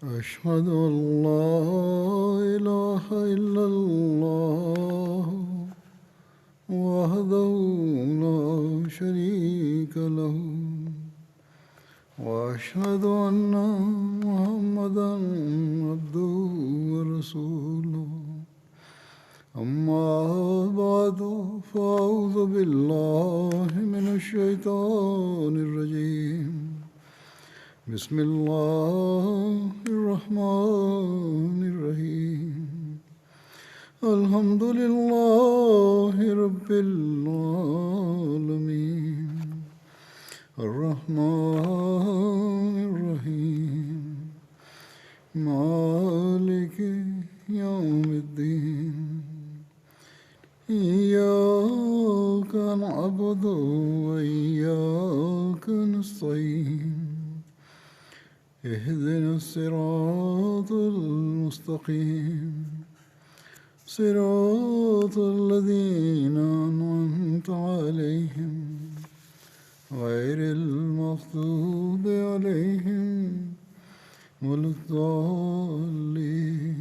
أشهد أن لا إله إلا الله وحده لا شريك له وأشهد أن محمدا عبده ورسوله أما بعد فأعوذ بالله من الشيطان الرجيم بسم الله الرحمن الرحيم الحمد لله رب العالمين الرحمن الرحيم مالك يوم الدين إياك نعبد وإياك نستعين اهدنا الصراط المستقيم صراط الذين أنعمت عليهم غير المغضوب عليهم ولا الضالين.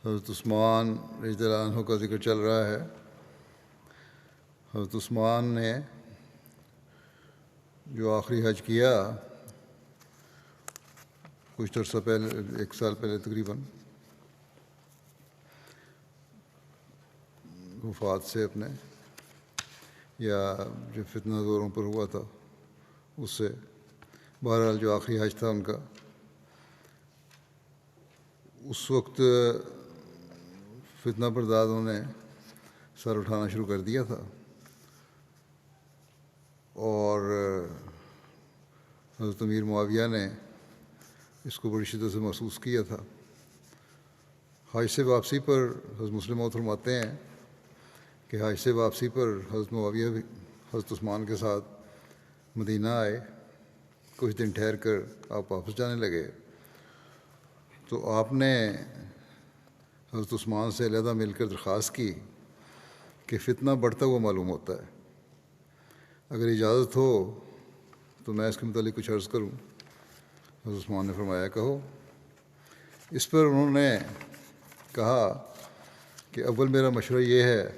حضرت عثمان رضی اللہ عنہ کا ذکر چل رہا ہے. حضرت عثمان نے جو آخری حج کیا کچھ عرصہ پہلے، 1 سال پہلے تقریباً، وفات سے اپنے، یا جو فتنہ زوروں پر ہوا تھا اس سے، بہرحال جو آخری حج تھا ان کا، اس وقت فتنہ پردازوں نے سر اٹھانا شروع کر دیا تھا اور حضرت امیر معاویہ نے اس کو بڑی شدت سے محسوس کیا تھا. حج سے واپسی پر حضرت مسلم موعود فرماتے ہیں کہ حج سے واپسی پر حضرت معاویہ بھی حضرت عثمان کے ساتھ مدینہ آئے. کچھ دن ٹھہر کر آپ واپس جانے لگے تو آپ نے حضرت عثمان سے علیحدہ مل کر درخواست کی کہ فتنہ بڑھتا ہوا معلوم ہوتا ہے، اگر اجازت ہو تو میں اس کے متعلق کچھ عرض کروں. حضرت عثمان نے فرمایا کہو. اس پر انہوں نے کہا کہ اول میرا مشورہ یہ ہے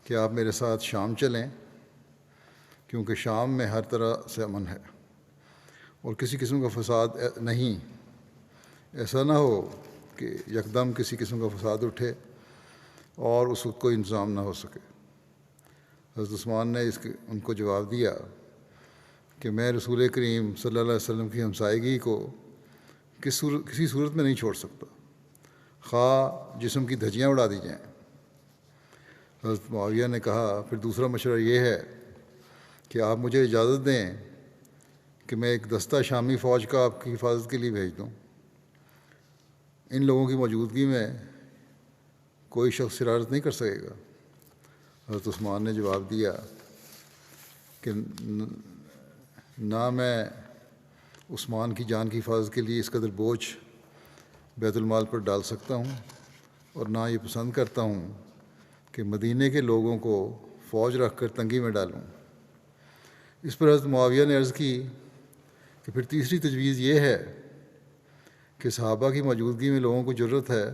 کہ آپ میرے ساتھ شام چلیں، کیونکہ شام میں ہر طرح سے امن ہے اور کسی قسم کا فساد نہیں. ایسا نہ ہو کہ یکدم کسی قسم کا فساد اٹھے اور اس وقت کوئی انتظام نہ ہو سکے. حضرت عثمان نے ان کو جواب دیا کہ میں رسول کریم صلی اللہ علیہ وسلم کی ہمسائیگی کو کسی صورت میں نہیں چھوڑ سکتا، خواہ جسم کی دھجیاں اڑا دی جائیں. حضرت معاویہ نے کہا پھر دوسرا مشورہ یہ ہے کہ آپ مجھے اجازت دیں کہ میں ایک دستہ شامی فوج کا آپ کی حفاظت کے لیے بھیج دوں. ان لوگوں کی موجودگی میں کوئی شخص شرارت نہیں کر سکے گا. حضرت عثمان نے جواب دیا کہ نہ میں عثمان کی جان کی حفاظت کے لیے اس قدر بوجھ بیت المال پر ڈال سکتا ہوں اور نہ یہ پسند کرتا ہوں کہ مدینے کے لوگوں کو فوج رکھ کر تنگی میں ڈالوں. اس پر حضرت معاویہ نے عرض کی کہ پھر تیسری تجویز یہ ہے کہ صحابہ کی موجودگی میں لوگوں کو جرت ہے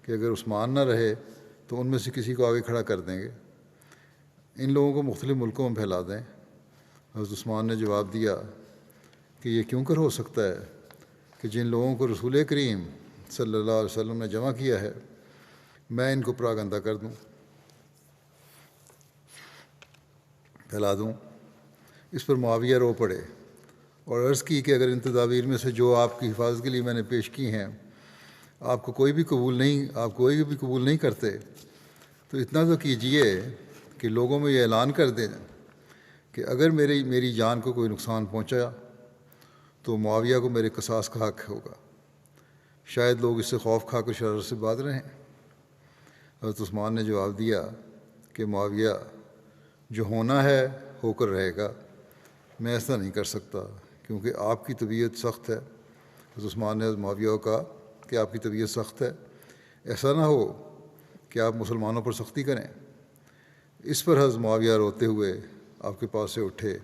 کہ اگر عثمان نہ رہے تو ان میں سے کسی کو آگے کھڑا کر دیں گے، ان لوگوں کو مختلف ملکوں میں پھیلا دیں. حضرت عثمان نے جواب دیا کہ یہ کیوں کر ہو سکتا ہے کہ جن لوگوں کو رسول کریم صلی اللہ علیہ وسلم نے جمع کیا ہے میں ان کو پراگندہ کر دوں، پھیلا دوں. اس پر معاویہ رو پڑے اور عرض کی کہ اگر ان تدابیر میں سے جو آپ کی حفاظت کے لیے میں نے پیش کی ہیں آپ کوئی بھی قبول نہیں کرتے تو اتنا تو کیجئے کہ لوگوں میں یہ اعلان کر دیں کہ اگر میری جان کو کوئی نقصان پہنچا تو معاویہ کو میرے قصاص کا حق ہوگا. شاید لوگ اس سے خوف کھا کر شرارت سے باز رہیں. حضرت عثمان نے جواب دیا کہ معاویہ جو ہونا ہے ہو کر رہے گا، میں ایسا نہیں کر سکتا کیونکہ آپ کی طبیعت سخت ہے. حضرت عثمان نے معاویہ کو کہا کہ آپ کی طبیعت سخت ہے، ایسا نہ ہو کہ آپ مسلمانوں پر سختی کریں. اس پر حضرت معاویہ روتے ہوئے آپ کے پاس سے اٹھے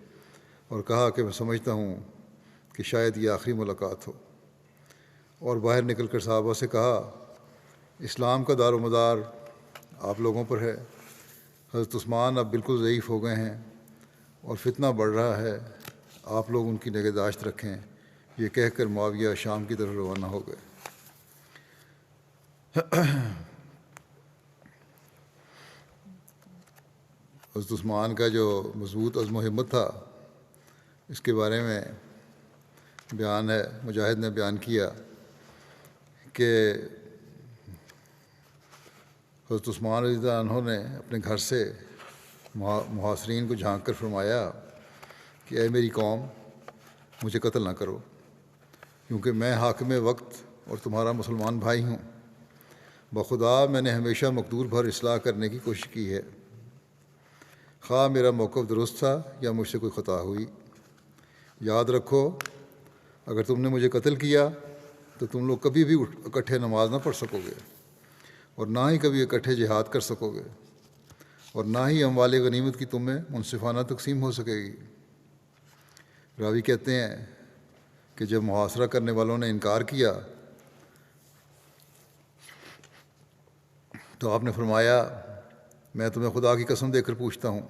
اور کہا کہ میں سمجھتا ہوں کہ شاید یہ آخری ملاقات ہو، اور باہر نکل کر صحابہ سے کہا اسلام کا دار و مدار آپ لوگوں پر ہے، حضرت عثمان اب بالکل ضعیف ہو گئے ہیں اور فتنہ بڑھ رہا ہے، آپ لوگ ان کی نگہداشت رکھیں۔ یہ کہہ کر معاویہ شام کی طرف روانہ ہو گئے۔ حضرت عثمان کا جو مضبوط عزم و ہمت تھا، اس کے بارے میں بیان ہے، مجاہد نے بیان کیا کہ حضرت عثمان رضی اللہ عنہ نے اپنے گھر سے محاصرین کو جھانک کر فرمایا کہ اے میری قوم، مجھے قتل نہ کرو، کیونکہ میں حاکم وقت اور تمہارا مسلمان بھائی ہوں۔ بخدا میں نے ہمیشہ مقدور بھر اصلاح کرنے کی کوشش کی ہے، خواہ میرا موقف درست تھا یا مجھ سے کوئی خطا ہوئی۔ یاد رکھو، اگر تم نے مجھے قتل کیا تو تم لوگ کبھی بھی اکٹھے نماز نہ پڑھ سکو گے، اور نہ ہی کبھی اکٹھے جہاد کر سکو گے، اور نہ ہی اموال غنیمت کی تم میں منصفانہ تقسیم ہو سکے گی۔ راوی کہتے ہیں کہ جب محاصرہ کرنے والوں نے انکار کیا تو آپ نے فرمایا میں تمہیں خدا کی قسم دے کر پوچھتا ہوں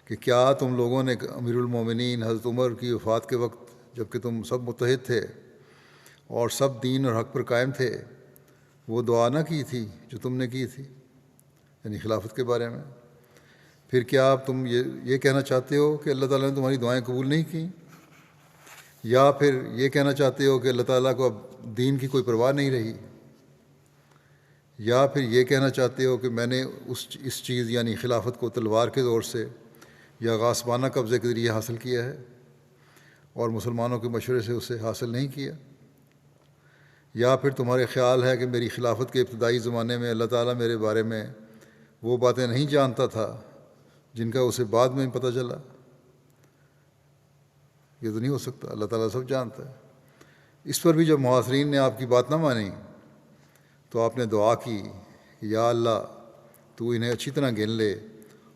کہ کیا تم لوگوں نے امیر المومنین حضرت عمر کی وفات کے وقت جب کہ تم سب متحد تھے اور سب دین اور حق پر قائم تھے، وہ دعا نہ کی تھی جو تم نے کی تھی، یعنی خلافت کے بارے میں؟ پھر کیا اب تم یہ کہنا چاہتے ہو کہ اللہ تعالیٰ نے تمہاری دعائیں قبول نہیں کیں، یا پھر یہ کہنا چاہتے ہو کہ اللہ تعالیٰ کو اب دین کی کوئی پرواہ نہیں رہی، یا پھر یہ کہنا چاہتے ہو کہ میں نے اس چیز یعنی خلافت کو تلوار کے زور سے یا غاصبانہ قبضے کے ذریعے حاصل کیا ہے اور مسلمانوں کے مشورے سے اسے حاصل نہیں کیا؟ یا پھر تمہارے خیال ہے کہ میری خلافت کے ابتدائی زمانے میں اللہ تعالیٰ میرے بارے میں وہ باتیں نہیں جانتا تھا جن کا اسے بعد میں پتہ چلا؟ یہ تو نہیں ہو سکتا، اللہ تعالیٰ سب جانتا ہے۔ اس پر بھی جب محاصرین نے آپ کی بات نہ مانی تو آپ نے دعا کی کہ یا اللہ تو انہیں اچھی طرح گن لے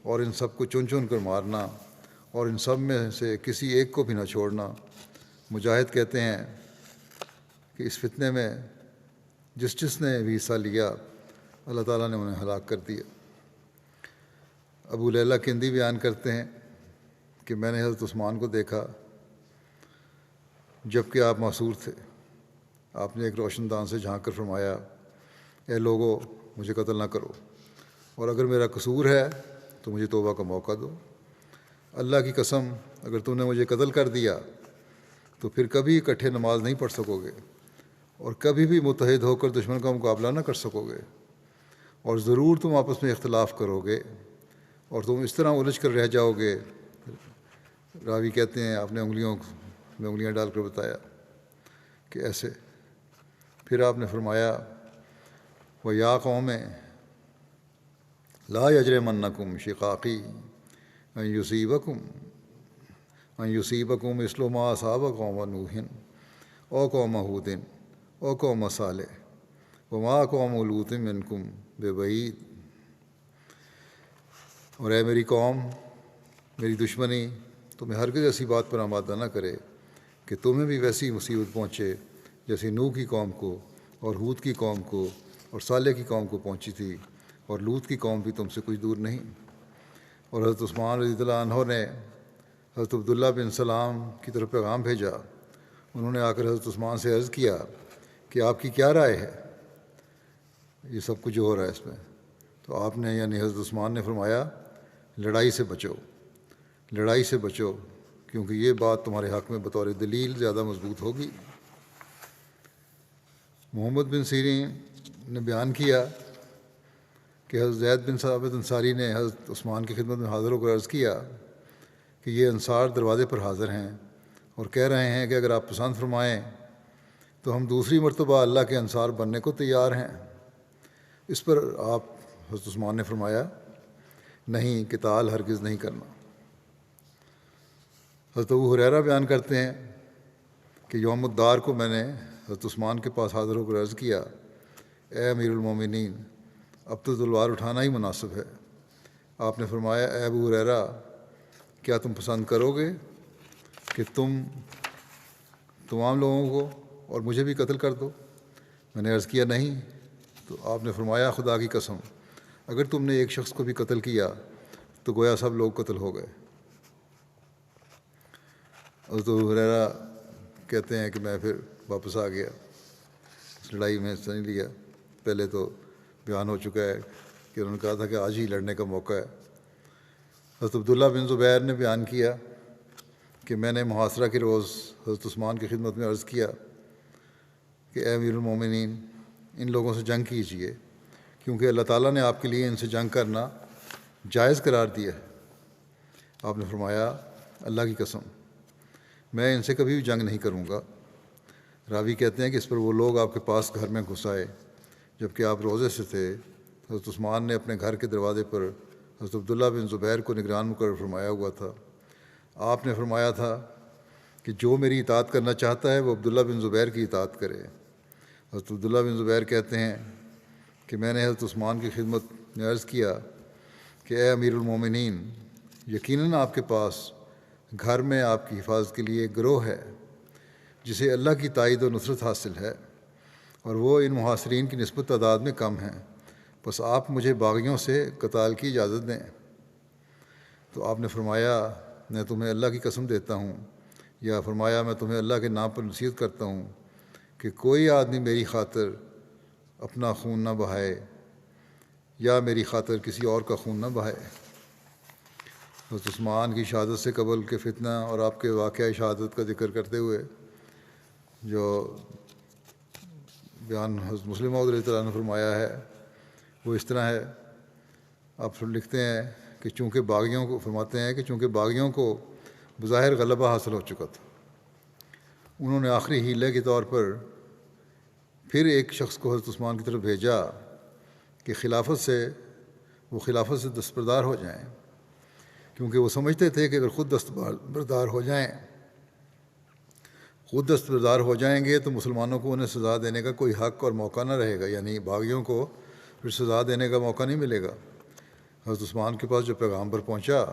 اور ان سب کو چن چن کر مارنا، اور ان سب میں سے کسی ایک کو بھی نہ چھوڑنا۔ مجاہد کہتے ہیں کہ اس فتنے میں جس نے بھی حصہ لیا اللہ تعالیٰ نے انہیں ہلاک کر دیا۔ ابو لیلہ کندی بیان کرتے ہیں کہ میں نے حضرت عثمان کو دیکھا جب کہ آپ معصور تھے۔ آپ نے ایک روشن دان سے جھانک کر فرمایا اے لوگو، مجھے قتل نہ کرو، اور اگر میرا قصور ہے تو مجھے توبہ کا موقع دو۔ اللہ کی قسم، اگر تم نے مجھے قتل کر دیا تو پھر کبھی اکٹھے نماز نہیں پڑھ سکو گے، اور کبھی بھی متحد ہو کر دشمن کا مقابلہ نہ کر سکو گے، اور ضرور تم آپس میں اختلاف کرو گے اور تم اس طرح الجھ کر رہ جاؤ گے۔ راوی کہتے ہیں آپ نے انگلیوں میں انگلیاں ڈال کر بتایا کہ ایسے۔ پھر آپ نے فرمایا وَيَا قَوْمِ لَا يَجْرِمَنَّكُمْ شِقَاقِي أَن يُصِيبَكُم مِثْلُ مَا أَصَابَ قَوْمَ نُوحٍ أَوْ قَوْمَ هُودٍ أَوْ قَوْمَ صَالِحٍ وَمَا قَوْمُ لُوطٍ مِّنكُم بِبَعِيدٍ۔ اور اے میری قوم، میری دشمنی تمہیں ہرگز ایسی بات پر آمادہ نہ کرے کہ تمہیں بھی ویسی مصیبت پہنچے جیسی نوح کی قوم کو اور ہود کی قوم کو اور صالح کی قوم کو پہنچی تھی، اور لوط کی قوم بھی تم سے کچھ دور نہیں۔ اور حضرت عثمان رضی اللہ عنہ نے حضرت عبداللہ بن سلام کی طرف پیغام بھیجا۔ انہوں نے آ کر حضرت عثمان سے عرض کیا کہ آپ کی کیا رائے ہے یہ سب کچھ جو ہو رہا ہے اس میں؟ تو آپ نے یعنی حضرت عثمان نے فرمایا لڑائی سے بچو، لڑائی سے بچو، کیونکہ یہ بات تمہارے حق میں بطور دلیل زیادہ مضبوط ہوگی۔ محمد بن سیرین نے بیان کیا کہ حضرت زید بن ثابت انصاری نے حضرت عثمان کی خدمت میں حاضر ہو کر عرض کیا کہ یہ انصار دروازے پر حاضر ہیں اور کہہ رہے ہیں کہ اگر آپ پسند فرمائیں تو ہم دوسری مرتبہ اللہ کے انصار بننے کو تیار ہیں۔ اس پر آپ حضرت عثمان نے فرمایا نہیں، قتال ہرگز نہیں کرنا۔ حضرت ابو ہریرہ بیان کرتے ہیں کہ یوم الدار کو میں نے حضرت عثمان کے پاس حاضر ہو کر عرض کیا اے امیر المومنین، اب تو تلوار اٹھانا ہی مناسب ہے۔ آپ نے فرمایا اے ابو ہریرہ، کیا تم پسند کرو گے کہ تم تمام لوگوں کو اور مجھے بھی قتل کر دو؟ میں نے عرض کیا نہیں۔ تو آپ نے فرمایا خدا کی قسم اگر تم نے ایک شخص کو بھی قتل کیا تو گویا سب لوگ قتل ہو گئے۔ حضرت ابو ہریرہ کہتے ہیں کہ میں پھر واپس آ گیا، اس لڑائی میں حصہ نہیں لیا۔ پہلے تو بیان ہو چکا ہے کہ انہوں نے کہا تھا کہ آج ہی لڑنے کا موقع ہے۔ حضرت عبداللہ بن زبیر نے بیان کیا کہ میں نے محاصرہ کے روز حضرت عثمان کی خدمت میں عرض کیا کہ اے امیر المومنین، ان لوگوں سے جنگ کیجیے کیونکہ اللہ تعالیٰ نے آپ کے لیے ان سے جنگ کرنا جائز قرار دیا ہے۔ آپ نے فرمایا اللہ کی قسم میں ان سے کبھی بھی جنگ نہیں کروں گا۔ راوی کہتے ہیں کہ اس پر وہ لوگ آپ کے پاس گھر میں گھس آئے جب کہ آپ روزے سے تھے۔ حضرت عثمان نے اپنے گھر کے دروازے پر حضرت عبداللہ بن زبیر کو نگران مقرر فرمایا ہوا تھا۔ آپ نے فرمایا تھا کہ جو میری اطاعت کرنا چاہتا ہے وہ عبداللہ بن زبیر کی اطاعت کرے۔ حضرت عبداللہ بن زبیر کہتے ہیں کہ میں نے حضرت عثمان کی خدمت میں عرض کیا کہ اے امیر المومنین، یقیناً آپ کے پاس گھر میں آپ کی حفاظت کے لیے ایک گروہ ہے جسے اللہ کی تائید و نصرت حاصل ہے، اور وہ ان محاصرین کی نسبت تعداد میں کم ہیں، بس آپ مجھے باغیوں سے قتال کی اجازت دیں۔ تو آپ نے فرمایا میں تمہیں اللہ کی قسم دیتا ہوں، یا فرمایا میں تمہیں اللہ کے نام پر نصیحت کرتا ہوں کہ کوئی آدمی میری خاطر اپنا خون نہ بہائے یا میری خاطر کسی اور کا خون نہ بہائے۔ حضرت عثمان کی شہادت سے قبل کے فتنہ اور آپ کے واقعہ شہادت کا ذکر کرتے ہوئے جو بیان حضرت مسلم موعود رضی اللہ عنہ نے فرمایا ہے وہ اس طرح ہے۔ آپ لکھتے ہیں کہ چونکہ باغیوں کو فرماتے ہیں کہ چونکہ باغیوں کو بظاہر غلبہ حاصل ہو چکا تھا، انہوں نے آخری ہیلے کے طور پر پھر ایک شخص کو حضرت عثمان کی طرف بھیجا کہ وہ خلافت سے دستبردار ہو جائیں، کیونکہ وہ سمجھتے تھے کہ اگر خود دستبردار ہو جائیں گے تو مسلمانوں کو انہیں سزا دینے کا کوئی حق اور موقع نہ رہے گا، یعنی باغیوں کو پھر سزا دینے کا موقع نہیں ملے گا۔ حضرت عثمان کے پاس جو پیغام پر پہنچا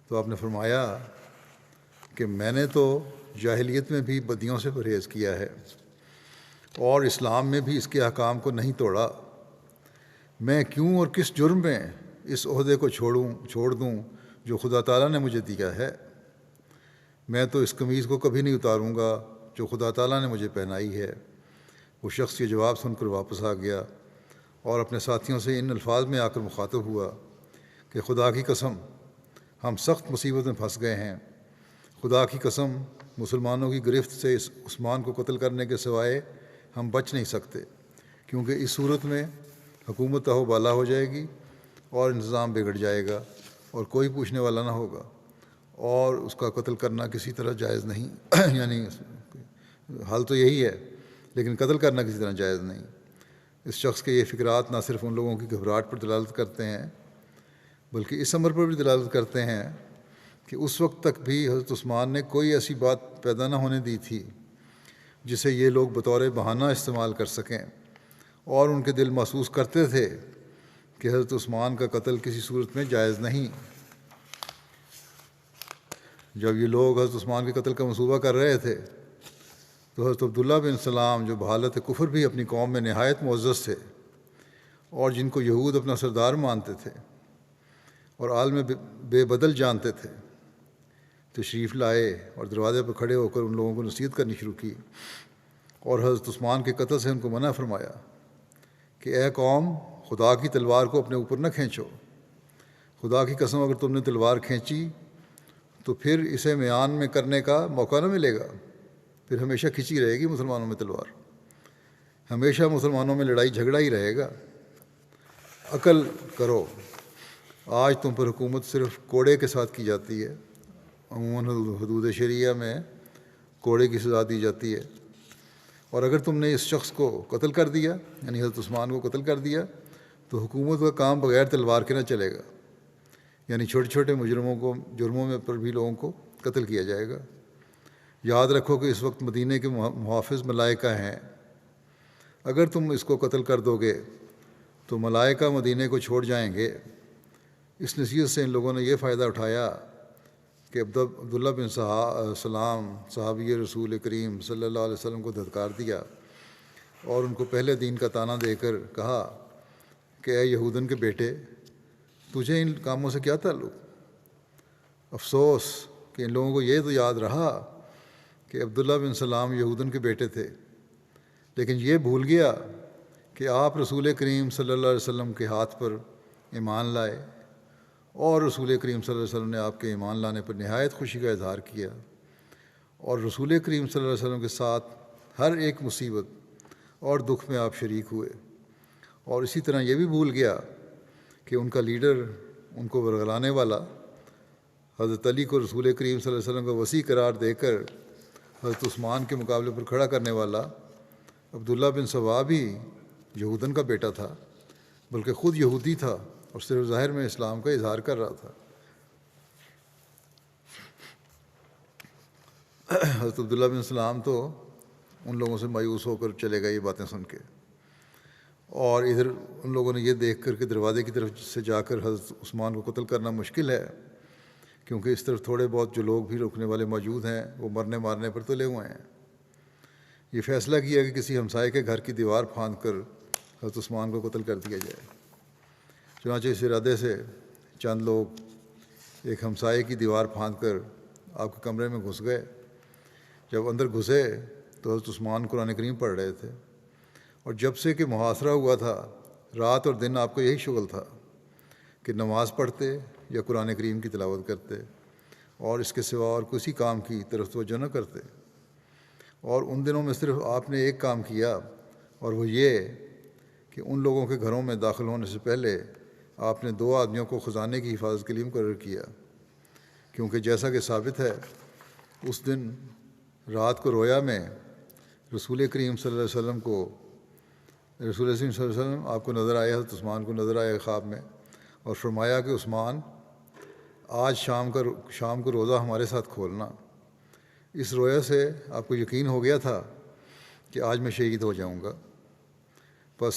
تو آپ نے فرمایا کہ میں نے تو جاہلیت میں بھی بدیوں سے پرہیز کیا ہے اور اسلام میں بھی اس کے احکام کو نہیں توڑا، میں کیوں اور کس جرم میں اس عہدے کو چھوڑ دوں جو خدا تعالیٰ نے مجھے دیا ہے؟ میں تو اس قمیض کو کبھی نہیں اتاروں گا جو خدا تعالیٰ نے مجھے پہنائی ہے۔ وہ شخص یہ جواب سن کر واپس آ گیا اور اپنے ساتھیوں سے ان الفاظ میں آ کر مخاطب ہوا کہ خدا کی قسم ہم سخت مصیبت میں پھنس گئے ہیں، خدا کی قسم مسلمانوں کی گرفت سے اس عثمان کو قتل کرنے کے سوائے ہم بچ نہیں سکتے، کیونکہ اس صورت میں حکومت تہو بالا ہو جائے گی اور انتظام بگڑ جائے گا اور کوئی پوچھنے والا نہ ہوگا، اور اس کا قتل کرنا کسی طرح جائز نہیں یعنی حال تو یہی ہے لیکن قتل کرنا کسی طرح جائز نہیں۔ اس شخص کے یہ فکرات نہ صرف ان لوگوں کی گھبراہٹ پر دلالت کرتے ہیں بلکہ اس امر پر بھی دلالت کرتے ہیں کہ اس وقت تک بھی حضرت عثمان نے کوئی ایسی بات پیدا نہ ہونے دی تھی جسے یہ لوگ بطور بہانہ استعمال کر سکیں، اور ان کے دل محسوس کرتے تھے کہ حضرت عثمان کا قتل کسی صورت میں جائز نہیں۔ جب یہ لوگ حضرت عثمان کے قتل کا منصوبہ کر رہے تھے تو حضرت عبداللہ بن سلام جو بحالت کفر بھی اپنی قوم میں نہایت معزز تھے اور جن کو یہود اپنا سردار مانتے تھے اور عالم بے بدل جانتے تھے، تشریف لائے اور دروازے پر کھڑے ہو کر ان لوگوں کو نصیحت کرنی شروع کی اور حضرت عثمان کے قتل سے ان کو منع فرمایا کہ اے قوم، خدا کی تلوار کو اپنے اوپر نہ کھینچو، خدا کی قسم اگر تم نے تلوار کھینچی تو پھر اسے میان میں کرنے کا موقع نہ ملے گا، پھر ہمیشہ کھنچی رہے گی مسلمانوں میں تلوار، ہمیشہ مسلمانوں میں لڑائی جھگڑا ہی رہے گا۔ عقل کرو، آج تم پر حکومت صرف کوڑے کے ساتھ کی جاتی ہے، عموماً حدود شرعیہ میں کوڑے کی سزا دی جاتی ہے، اور اگر تم نے اس شخص کو قتل کر دیا یعنی حضرت عثمان کو قتل کر دیا تو حکومت کا کام بغیر تلوار کے نہ چلے گا، یعنی چھوٹے چھوٹے جرموں میں پر بھی لوگوں کو قتل کیا جائے گا۔ یاد رکھو کہ اس وقت مدینہ کے محافظ ملائکہ ہیں، اگر تم اس کو قتل کر دو گے تو ملائکہ مدینہ کو چھوڑ جائیں گے۔ اس نصیحت سے ان لوگوں نے یہ فائدہ اٹھایا کہ عبداللہ بن سلام صحابی رسول کریم صلی اللہ علیہ وسلم کو دھتکار دیا اور ان کو پہلے دین کا طعنہ دے کر کہا کہ اے یہودن کے بیٹے، تجھے ان کاموں سے کیا تعلق؟ افسوس کہ ان لوگوں کو یہ تو یاد رہا کہ عبداللہ بن سلام یہودن کے بیٹے تھے، لیکن یہ بھول گیا کہ آپ رسول کریم صلی اللہ علیہ وسلم کے ہاتھ پر ایمان لائے، اور رسول کریم صلی اللہ علیہ وسلم نے آپ کے ایمان لانے پر نہایت خوشی کا اظہار کیا، اور رسول کریم صلی اللہ علیہ وسلم کے ساتھ ہر ایک مصیبت اور دکھ میں آپ شریک ہوئے۔ اور اسی طرح یہ بھی بھول گیا کہ ان کا لیڈر، ان کو ورگلانے والا، حضرت علی کو رسول کریم صلی اللہ علیہ وسلم کا وسیع قرار دے کر حضرت عثمان کے مقابلے پر کھڑا کرنے والا عبداللہ بن سوا بھی یہودن کا بیٹا تھا، بلکہ خود یہودی تھا اور صرف ظاہر میں اسلام کا اظہار کر رہا تھا۔ حضرت عبداللہ بن سلام تو ان لوگوں سے مایوس ہو کر چلے گئے یہ باتیں سن کے، اور ادھر ان لوگوں نے یہ دیکھ کر کہ دروازے کی طرف سے جا کر حضرت عثمان کو قتل کرنا مشکل ہے، کیونکہ اس طرف تھوڑے بہت جو لوگ بھی روکنے والے موجود ہیں وہ مرنے مارنے پر تلے ہوئے ہیں، یہ فیصلہ کیا کہ کسی ہمسائے کے گھر کی دیوار پھاند کر حضرت عثمان کو قتل کر دیا جائے۔ چنانچہ اس ارادے سے چند لوگ ایک ہمسائے کی دیوار پھاند کر آپ کے کمرے میں گھس گئے۔ جب اندر گھسے تو حضرت عثمان قرآن کریم پڑھ رہے تھے، اور جب سے کہ محاصرہ ہوا تھا رات اور دن آپ کو یہی شغل تھا کہ نماز پڑھتے یا قرآن کریم کی تلاوت کرتے، اور اس کے سوا اور کسی کام کی طرف توجہ نہ کرتے۔ اور ان دنوں میں صرف آپ نے ایک کام کیا، اور وہ یہ کہ ان لوگوں کے گھروں میں داخل ہونے سے پہلے آپ نے 2 آدمیوں کو خزانے کی حفاظت کے لیے مقرر کیا، کیونکہ جیسا کہ ثابت ہے اس دن رات کو رویا میں رسول کریم صلی اللہ علیہ وسلم آپ کو نظر آئے، حضرت عثمان کو نظر آئے خواب میں، اور فرمایا کہ عثمان، آج شام کو روزہ ہمارے ساتھ کھولنا۔ اس رویا سے آپ کو یقین ہو گیا تھا کہ آج میں شہید ہو جاؤں گا، بس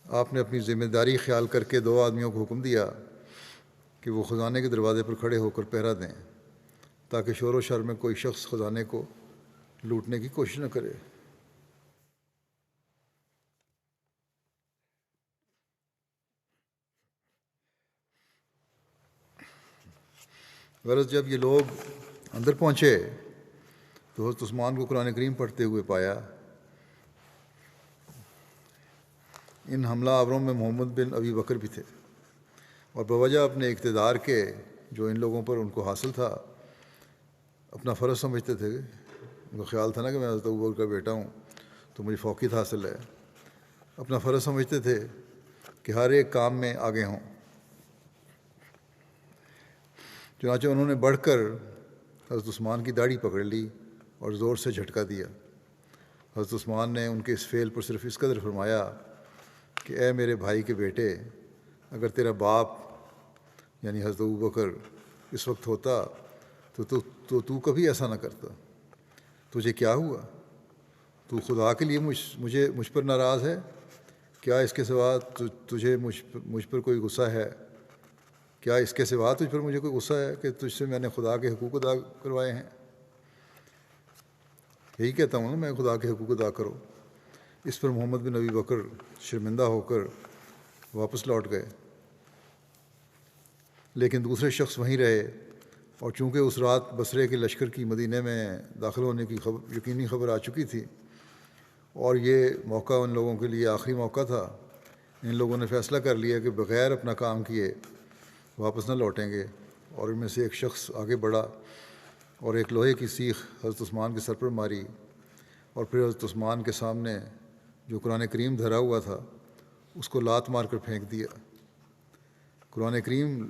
آپ نے اپنی ذمہ داری خیال کر کے 2 آدمیوں کو حکم دیا کہ وہ خزانے کے دروازے پر کھڑے ہو کر پہرا دیں، تاکہ شور و شر میں کوئی شخص خزانے کو لوٹنے کی کوشش نہ کرے۔ غرض جب یہ لوگ اندر پہنچے تو حضرت عثمان کو قرآن کریم پڑھتے ہوئے پایا۔ ان حملہ آوروں میں محمد بن ابی بکر بھی تھے، اور بوجہ اپنے اقتدار کے جو ان لوگوں پر ان کو حاصل تھا اپنا فرض سمجھتے تھے۔ ان کا خیال تھا نا کہ میں حضرت ابو بکر کا بیٹا ہوں تو مجھے فوقیت حاصل ہے، اپنا فرض سمجھتے تھے کہ ہر ایک کام میں آگے ہوں۔ چنانچہ انہوں نے بڑھ کر حضرت عثمان کی داڑھی پکڑ لی اور زور سے جھٹکا دیا۔ حضرت عثمان نے ان کے اس فعل پر صرف اس قدر فرمایا کہ اے میرے بھائی کے بیٹے، اگر تیرا باپ یعنی حضرت ابوبکر اس وقت ہوتا تو کبھی ایسا نہ کرتا۔ تجھے کیا ہوا؟ تو خدا کے لیے مجھ پر ناراض ہے؟ کیا اس کے سوا تجھے مجھ پر کوئی غصہ ہے؟ کیا اس کے سوا تجھ پر مجھے کوئی غصہ ہے کہ تجھ سے میں نے خدا کے حقوق ادا کروائے ہیں؟ یہی کہتا ہوں نا میں، خدا کے حقوق ادا کرو۔ اس پر محمد بن ابی بکر شرمندہ ہو کر واپس لوٹ گئے، لیکن دوسرے شخص وہیں رہے، اور چونکہ اس رات بصرے کے لشکر کی مدینے میں داخل ہونے کی یقینی خبر آ چکی تھی، اور یہ موقع ان لوگوں کے لیے آخری موقع تھا، ان لوگوں نے فیصلہ کر لیا کہ بغیر اپنا کام کیے واپس نہ لوٹیں گے۔ اور ان میں سے ایک شخص آگے بڑھا اور ایک لوہے کی سیخ حضرت عثمان کے سر پر ماری، اور پھر حضرت عثمان کے سامنے جو قرآن کریم دھرا ہوا تھا اس کو لات مار کر پھینک دیا۔ قرآن کریم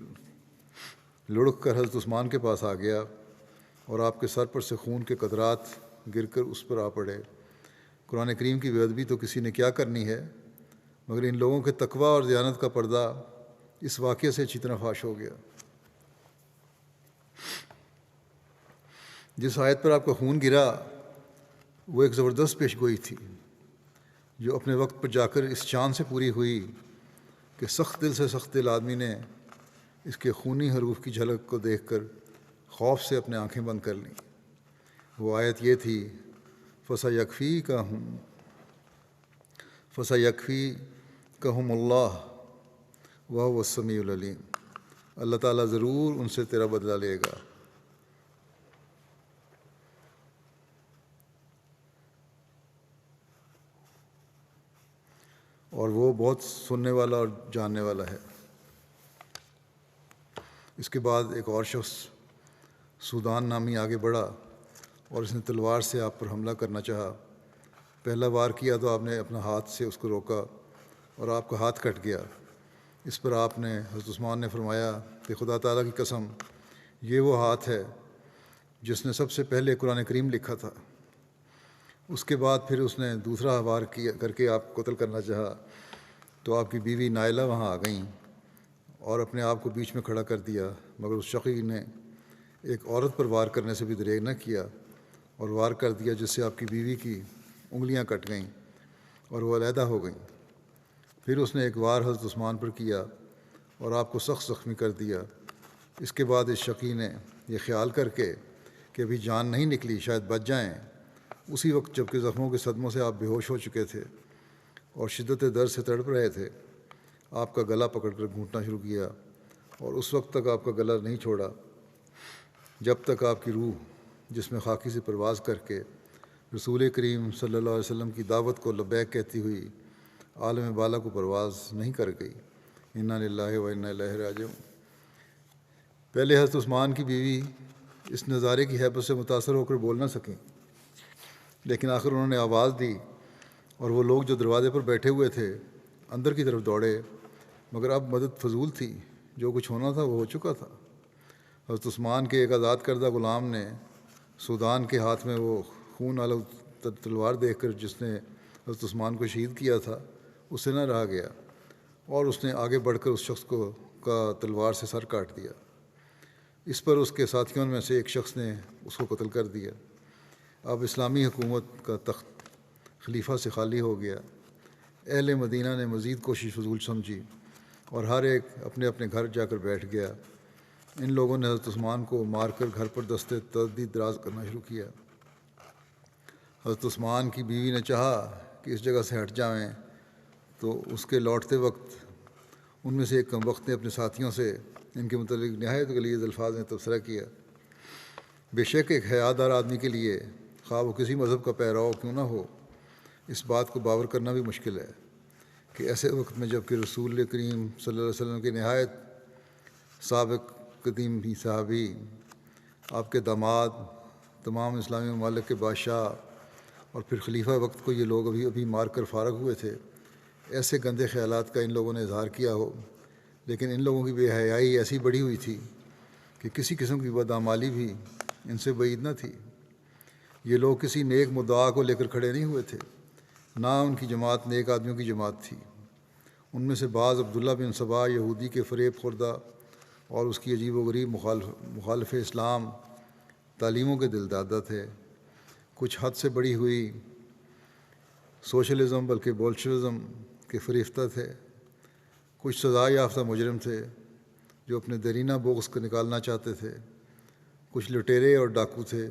لڑک کر حضرت عثمان کے پاس آ گیا، اور آپ کے سر پر سے خون کے قطرات گر کر اس پر آ پڑے۔ قرآن کریم کی بے ادبی تو کسی نے کیا کرنی ہے، مگر ان لوگوں کے تقویٰ اور دیانت کا پردہ اس واقعے سے اچھی طرح فاش ہو گیا۔ جس آیت پر آپ کا خون گرا وہ ایک زبردست پیشگوئی تھی، جو اپنے وقت پر جا کر اس شان سے پوری ہوئی کہ سخت دل سے سخت دل آدمی نے اس کے خونی حروف کی جھلک کو دیکھ کر خوف سے اپنے آنکھیں بند کر لیں۔ وہ آیت یہ تھی، فَسَيَكْفِيكَهُمُ اللَّهُ وَهُوَ السَّمِيعُ الْعَلِيمُ، اللہ تعالیٰ ضرور ان سے تیرا بدلہ لے گا۔ اور وہ بہت سننے والا اور جاننے والا ہے۔ اس کے بعد ایک اور شخص سودان نامی آگے بڑھا اور اس نے تلوار سے آپ پر حملہ کرنا چاہا۔ پہلا وار کیا تو آپ نے اپنا ہاتھ سے اس کو روکا اور آپ کا ہاتھ کٹ گیا۔ اس پر آپ نے، حضرت عثمان نے فرمایا کہ خدا تعالیٰ کی قسم، یہ وہ ہاتھ ہے جس نے سب سے پہلے قرآن کریم لکھا تھا۔ اس کے بعد پھر اس نے دوسرا وار کر کے آپ کو قتل کرنا چاہا تو آپ کی بیوی نائلہ وہاں آ گئیں اور اپنے آپ کو بیچ میں کھڑا کر دیا، مگر اس شقی نے ایک عورت پر وار کرنے سے بھی دریغ نہ کیا اور وار کر دیا، جس سے آپ کی بیوی کی انگلیاں کٹ گئیں اور وہ علیحدہ ہو گئیں۔ پھر اس نے ایک وار حضرت عثمان پر کیا اور آپ کو سخت زخمی کر دیا۔ اس کے بعد اس شقی نے یہ خیال کر کے کہ ابھی جان نہیں نکلی، شاید بچ جائیں، اسی وقت جب کہ زخموں کے صدموں سے آپ بے ہوش ہو چکے تھے اور شدت درد سے تڑپ رہے تھے، آپ کا گلا پکڑ کر گھونٹنا شروع کیا اور اس وقت تک آپ کا گلا نہیں چھوڑا جب تک آپ کی روح، جس میں خاکی سے پرواز کر کے رسول کریم صلی اللہ علیہ وسلم کی دعوت کو لبیک کہتی ہوئی عالم بالا کو پرواز نہیں کر گئی۔ انا للہ و انا الیہ راجعون۔ پہلے حضرت عثمان کی بیوی اس نظارے کی ہیبت سے متاثر ہو کر بول نہ سکیں، لیکن آخر انہوں نے آواز دی اور وہ لوگ جو دروازے پر بیٹھے ہوئے تھے اندر کی طرف دوڑے، مگر اب مدد فضول تھی، جو کچھ ہونا تھا وہ ہو چکا تھا۔ حضرت عثمان کے ایک آزاد کردہ غلام نے سودان کے ہاتھ میں وہ خون آلود تلوار دیکھ کر جس نے حضرت عثمان کو شہید کیا تھا، اس سے نہ رہا گیا اور اس نے آگے بڑھ کر اس شخص کا تلوار سے سر کاٹ دیا۔ اس پر اس کے ساتھیوں میں سے ایک شخص نے اس کو قتل کر دیا۔ اب اسلامی حکومت کا تخت خلیفہ سے خالی ہو گیا۔ اہل مدینہ نے مزید کوشش فضول سمجھی اور ہر ایک اپنے اپنے گھر جا کر بیٹھ گیا۔ ان لوگوں نے حضرت عثمان کو مار کر گھر پر دستے تدبیر دراز کرنا شروع کیا۔ حضرت عثمان کی بیوی نے چاہا کہ اس جگہ سے ہٹ جائیں تو اس کے لوٹتے وقت ان میں سے ایک کم وقت نے اپنے ساتھیوں سے ان کے متعلق نہایت غلیظ الفاظ میں تبصرہ کیا۔ بے شک ایک حیادار آدمی کے لیے، خواہ وہ کسی مذہب کا پیرو کیوں نہ ہو، اس بات کو باور کرنا بھی مشکل ہے کہ ایسے وقت میں جب کہ رسول کریم صلی اللہ علیہ وسلم کے نہایت سابق قدیم بھی صحابی، آپ کے داماد، تمام اسلامی ممالک کے بادشاہ اور پھر خلیفہ وقت کو یہ لوگ ابھی مار کر فارغ ہوئے تھے، ایسے گندے خیالات کا ان لوگوں نے اظہار کیا ہو۔ لیکن ان لوگوں کی بے حیائی ایسی بڑھی ہوئی تھی کہ کسی قسم کی بدعمالی بھی ان سے بعید نہ تھی۔ یہ لوگ کسی نیک مدعا کو لے کر کھڑے نہیں ہوئے تھے، نہ ان کی جماعت نیک آدمیوں کی جماعت تھی۔ ان میں سے بعض عبداللہ بن سبا یہودی کے فریب خوردہ اور اس کی عجیب و غریب مخالف اسلام تعلیموں کے دلدادہ تھے۔ کچھ حد سے بڑھی ہوئی سوشلزم بلکہ بولشوزم کے فریفتہ تھے۔ کچھ سزا یافتہ مجرم تھے جو اپنے درینہ بغض کو نکالنا چاہتے تھے۔ کچھ لٹیرے اور ڈاکو تھے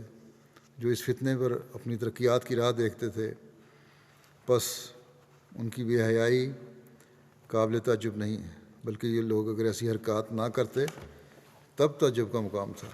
جو اس فتنے پر اپنی ترقیات کی راہ دیکھتے تھے۔ بس ان کی بے حیائی قابل تعجب نہیں، بلکہ یہ لوگ اگر ایسی حرکات نہ کرتے تب تعجب کا مقام تھا۔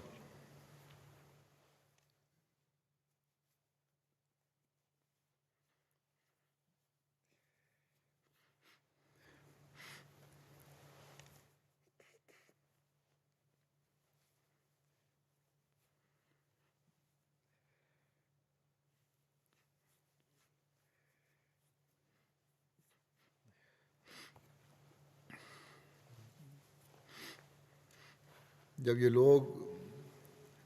جب یہ لوگ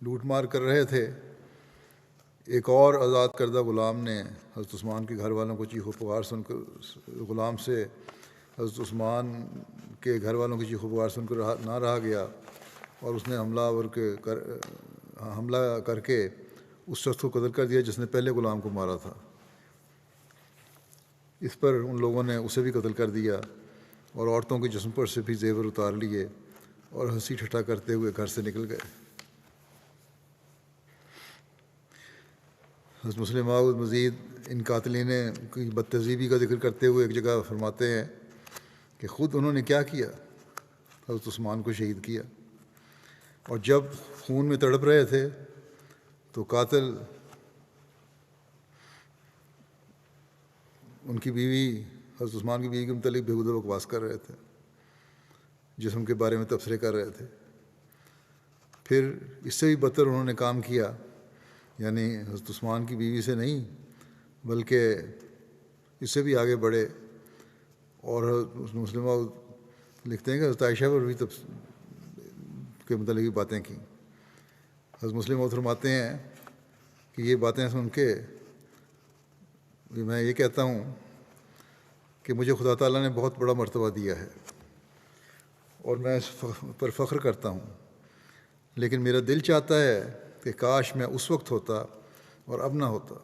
لوٹ مار کر رہے تھے، ایک اور آزاد کردہ غلام نے حضرت عثمان کے گھر والوں کو چیخ و پکار سن کر غلام سے حضرت عثمان کے گھر والوں کی چیخ و پکار سن کر نہ رہا گیا اور اس نے حملہ کر کے اس شخص کو قتل کر دیا جس نے پہلے غلام کو مارا تھا۔ اس پر ان لوگوں نے اسے بھی قتل کر دیا اور عورتوں کے جسم پر سے بھی زیور اتار لیے اور ہنسی ٹھٹا کرتے ہوئے گھر سے نکل گئے۔ حضرت مسلم موعود مزید ان قاتلین کی بدتہذیبی کا ذکر کرتے ہوئے ایک جگہ فرماتے ہیں کہ خود انہوں نے کیا کیا، حضرت عثمان کو شہید کیا، اور جب خون میں تڑپ رہے تھے تو قاتل ان کی بیوی، حضرت عثمان کی بیوی کے متعلق بےہودہ بکواس کر رہے تھے، جسم کے بارے میں تبصرے کر رہے تھے۔ پھر اس سے بھی بدتر انہوں نے کام کیا، یعنی حضرت عثمان کی بیوی سے نہیں بلکہ اس سے بھی آگے بڑھے، اور مسلمہ لکھتے ہیں کہ حضرت عائشہ پر بھی کے متعلق بھی باتیں کیں۔ حضرت مسلم فرماتے ہیں کہ یہ باتیں سن کے میں یہ کہتا ہوں کہ مجھے خدا تعالیٰ نے بہت بڑا مرتبہ دیا ہے اور میں اس پر فخر کرتا ہوں، لیکن میرا دل چاہتا ہے کہ کاش میں اس وقت ہوتا اور اب نہ ہوتا،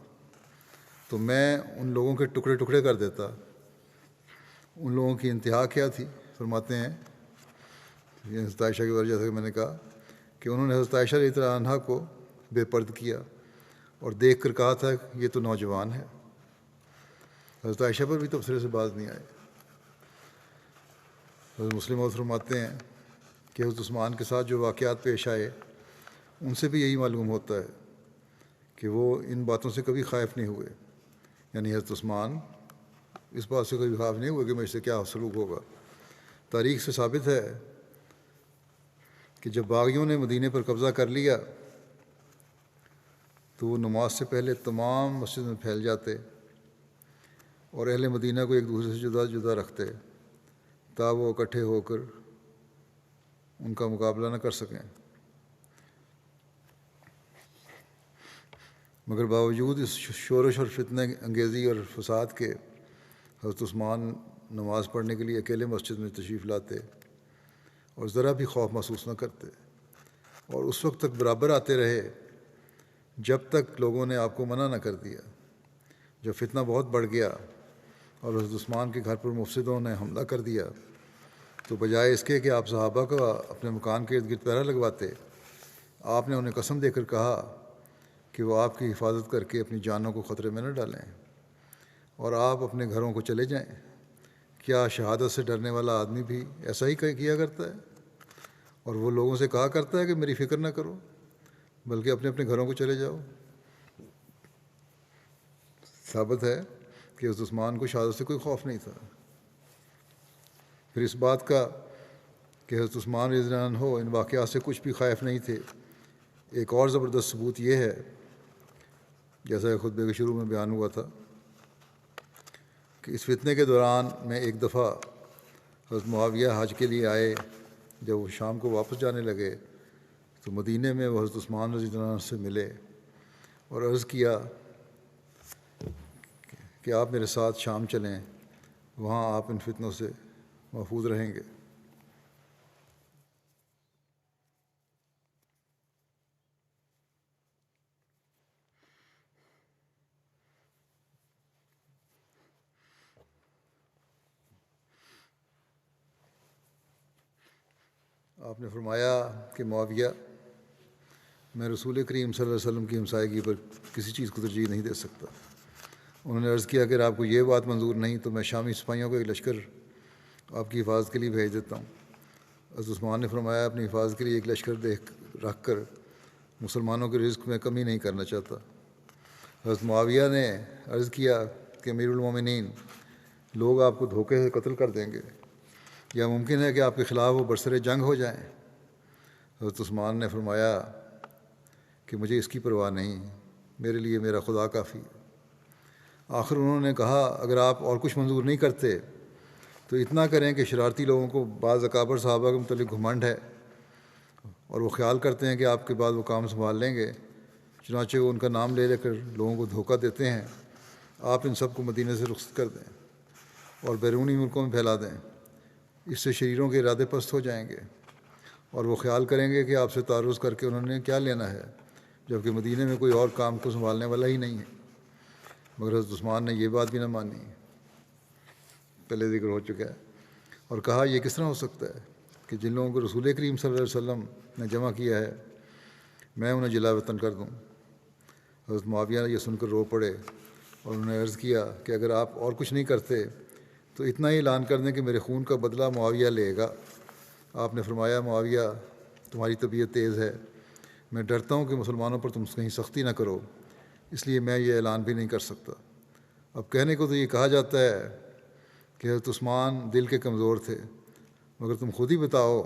تو میں ان لوگوں کے ٹکڑے ٹکڑے کر دیتا۔ ان لوگوں کی انتہا کیا تھی؟ فرماتے ہیں یہ حضرت عائشہ کے بارے جیسا کہ میں نے کہا کہ انہوں نے حضرت عائشہ رضی اللہ عنہا کو بے پرد کیا اور دیکھ کر کہا تھا کہ یہ تو نوجوان ہے۔ حضرت عائشہ پر بھی تبصرے سے باز نہیں آئے۔ حضرت مسلم فرماتے ہیں کہ حضرت عثمان کے ساتھ جو واقعات پیش آئے ان سے بھی یہی معلوم ہوتا ہے کہ وہ ان باتوں سے کبھی خائف نہیں ہوئے، یعنی حضرت عثمان اس بات سے کبھی خائف نہیں ہوئے کہ مجھ سے کیا سلوک ہوگا۔ تاریخ سے ثابت ہے کہ جب باغیوں نے مدینے پر قبضہ کر لیا تو وہ نماز سے پہلے تمام مسجد میں پھیل جاتے اور اہل مدینہ کو ایک دوسرے سے جدا جدا رکھتے تاکہ وہ اکٹھے ہو کر ان کا مقابلہ نہ کر سکیں، مگر باوجود اس شورش اور فتنہ انگیزی اور فساد کے حضرت عثمان نماز پڑھنے کے لیے اکیلے مسجد میں تشریف لاتے اور ذرا بھی خوف محسوس نہ کرتے، اور اس وقت تک برابر آتے رہے جب تک لوگوں نے آپ کو منع نہ کر دیا۔ جب فتنہ بہت بڑھ گیا اور حضرت عثمان کے گھر پر مفسدوں نے حملہ کر دیا تو بجائے اس کے کہ آپ صحابہ کا اپنے مکان کے ارد گرد پہرا لگواتے، آپ نے انہیں قسم دے کر کہا کہ وہ آپ کی حفاظت کر کے اپنی جانوں کو خطرے میں نہ ڈالیں اور آپ اپنے گھروں کو چلے جائیں۔ کیا شہادت سے ڈرنے والا آدمی بھی ایسا ہی کیا کرتا ہے؟ اور وہ لوگوں سے کہا کرتا ہے کہ میری فکر نہ کرو بلکہ اپنے اپنے گھروں کو چلے جاؤ۔ ثابت ہے کہ حضرت عثمان کو شہادت سے کوئی خوف نہیں تھا۔ پھر اس بات کا کہ حضرت عثمان رضی اللہ عنہ ان واقعات سے کچھ بھی خائف نہیں تھے، ایک اور زبردست ثبوت یہ ہے، جیسا کہ خطبے کے شروع میں بیان ہوا تھا، کہ اس فتنے کے دوران میں ایک دفعہ حضرت معاویہ حج کے لیے آئے۔ جب وہ شام کو واپس جانے لگے تو مدینے میں وہ حضرت عثمان رضی اللہ عنہ سے ملے اور عرض کیا کہ آپ میرے ساتھ شام چلیں، وہاں آپ ان فتنوں سے محفوظ رہیں گے۔ آپ نے فرمایا کہ معاویہ، میں رسول کریم صلی اللہ علیہ وسلم کی ہمسائیگی پر کسی چیز کو ترجیح نہیں دے سکتا۔ انہوں نے عرض کیا کہ اگر آپ کو یہ بات منظور نہیں تو میں شامی سپاہیوں کو ایک لشکر آپ کی حفاظت کے لیے بھیج دیتا ہوں۔ حضرت عثمان نے فرمایا اپنی حفاظت کے لیے ایک لشکر رکھ کر مسلمانوں کے رزق میں کمی نہیں کرنا چاہتا۔ حضرت معاویہ نے عرض کیا کہ امیر المومنین، لوگ آپ کو دھوکے سے قتل کر دیں گے یا ممکن ہے کہ آپ کے خلاف وہ برسر جنگ ہو جائیں۔ حضرت عثمان نے فرمایا کہ مجھے اس کی پرواہ نہیں، میرے لیے میرا خدا کافی ہے۔ آخر انہوں نے کہا اگر آپ اور کچھ منظور نہیں کرتے تو اتنا کریں کہ شرارتی لوگوں کو بعض اکابر صحابہ کے متعلق گھمنڈ ہے اور وہ خیال کرتے ہیں کہ آپ کے بعد وہ کام سنبھال لیں گے، چنانچہ وہ ان کا نام لے کر لوگوں کو دھوکہ دیتے ہیں۔ آپ ان سب کو مدینے سے رخصت کر دیں اور بیرونی ملکوں میں پھیلا دیں، اس سے شریروں کے ارادے پست ہو جائیں گے اور وہ خیال کریں گے کہ آپ سے تعرض کر کے انہوں نے کیا لینا ہے، جبکہ مدینے میں کوئی اور کام کو سنبھالنے والا ہی نہیں ہے۔ مگر حضرت عثمان نے یہ بات بھی نہ مانی، پہلے ذکر ہو چکا ہے، اور کہا یہ کس طرح ہو سکتا ہے کہ جن لوگوں کو رسول کریم صلی اللہ علیہ وسلم نے جمع کیا ہے میں انہیں جلا وطن کر دوں۔ حضرت معاویہ یہ سن کر رو پڑے اور انہوں نے عرض کیا کہ اگر آپ اور کچھ نہیں کرتے تو اتنا ہی اعلان کر دیں کہ میرے خون کا بدلہ معاویہ لے گا۔ آپ نے فرمایا معاویہ تمہاری طبیعت تیز ہے، میں ڈرتا ہوں کہ مسلمانوں پر تم کہیں سختی نہ کرو، اس لیے میں یہ اعلان بھی نہیں کر سکتا۔ اب کہنے کو تو یہ کہا جاتا ہے کہ حضرت عثمان دل کے کمزور تھے، مگر تم خود ہی بتاؤ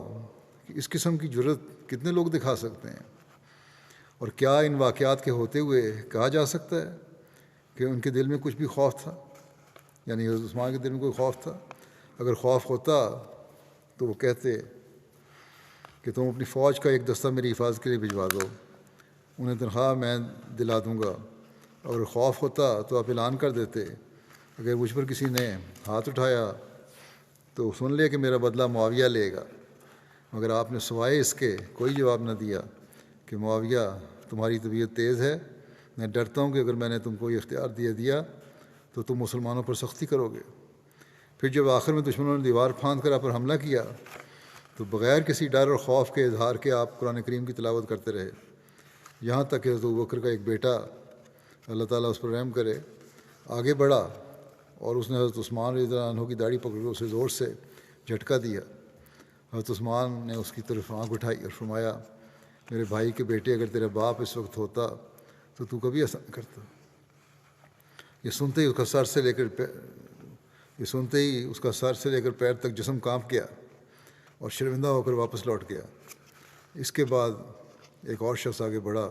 کہ اس قسم کی جرت کتنے لوگ دکھا سکتے ہیں، اور کیا ان واقعات کے ہوتے ہوئے کہا جا سکتا ہے کہ ان کے دل میں کچھ بھی خوف تھا؟ یعنی حضرت عثمان کے دل میں کوئی خوف تھا؟ اگر خوف ہوتا تو وہ کہتے کہ تم اپنی فوج کا ایک دستہ میری حفاظت کے لیے بھجوا دو، انہیں تنخواہ میں دلا دوں گا۔ اگر خوف ہوتا تو آپ اعلان کر دیتے، اگر مجھ پر کسی نے ہاتھ اٹھایا تو سن لے کہ میرا بدلہ معاویہ لے گا، مگر آپ نے سوائے اس کے کوئی جواب نہ دیا کہ معاویہ تمہاری طبیعت تیز ہے، میں ڈرتا ہوں کہ اگر میں نے تم کو یہ اختیار دیا تو تم مسلمانوں پر سختی کرو گے۔ پھر جب آخر میں دشمنوں نے دیوار پھاند کر آپ پر حملہ کیا تو بغیر کسی ڈر اور خوف کے اظہار کے آپ قرآن کریم کی تلاوت کرتے رہے، یہاں تک کہ حضرت ابوبکر کا ایک بیٹا اللہ تعالیٰ اس پر رحم کرے آگے بڑھا اور اس نے حضرت عثمان رضی اللہ عنہ کی داڑھی پکڑ کر اسے زور سے جھٹکا دیا۔ حضرت عثمان نے اس کی طرف آنکھ اٹھائی اور فرمایا میرے بھائی کے بیٹے، اگر تیرا باپ اس وقت ہوتا تو کبھی ایسا نہ کرتا۔ یہ سنتے ہی اس کا سر سے لے کر پیر تک جسم کانپ گیا اور شرمندہ ہو کر واپس لوٹ گیا۔ اس کے بعد ایک اور شخص آگے بڑھا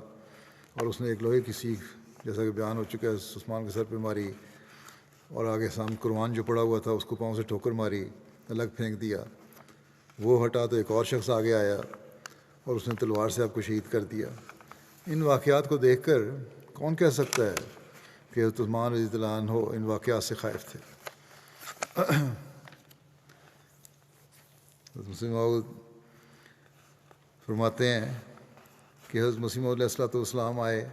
اور اس نے ایک لوہے کی سیخ، جیسا کہ بیان ہو چکا ہے، عثمان کے سر پہ ماری اور آگے سامنے قرآن جو پڑا ہوا تھا اس کو پاؤں سے ٹھوکر ماری، الگ پھینک دیا۔ وہ ہٹا تو ایک اور شخص آگے آیا اور اس نے تلوار سے آپ کو شہید کر دیا۔ ان واقعات کو دیکھ کر کون کہہ سکتا ہے کہ حضرت عثمان رضی اللہ عنہ ان واقعات سے خائف تھے؟ حضرت مسیح موعود فرماتے ہیں کہ حضرت مسیح موعود علیہ الصلوۃ والسلام آئے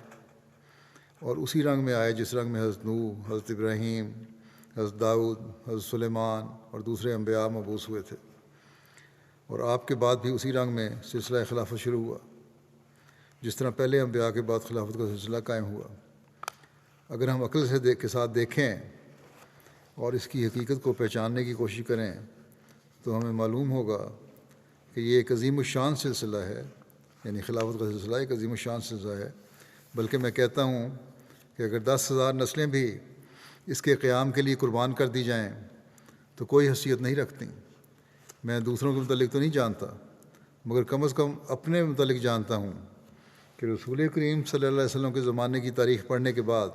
اور اسی رنگ میں آئے جس رنگ میں حضرت نوح، حضرت ابراہیم، حضرت داؤد، حضرت سلیمان اور دوسرے انبیاء مبعوث ہوئے تھے، اور آپ کے بعد بھی اسی رنگ میں سلسلہ خلافت شروع ہوا جس طرح پہلے انبیاء کے بعد خلافت کا سلسلہ قائم ہوا۔ اگر ہم عقل کے ساتھ دیکھیں اور اس کی حقیقت کو پہچاننے کی کوشش کریں تو ہمیں معلوم ہوگا کہ یہ ایک عظیم الشان سلسلہ ہے، یعنی خلافت کا سلسلہ ایک عظیم الشان سلسلہ ہے۔ بلکہ میں کہتا ہوں کہ اگر 10,000 نسلیں بھی اس کے قیام کے لیے قربان کر دی جائیں تو کوئی حیثیت نہیں رکھتی۔ میں دوسروں کے متعلق تو نہیں جانتا، مگر کم از کم اپنے متعلق جانتا ہوں کہ رسول کریم صلی اللہ علیہ وسلم کے زمانے کی تاریخ پڑھنے کے بعد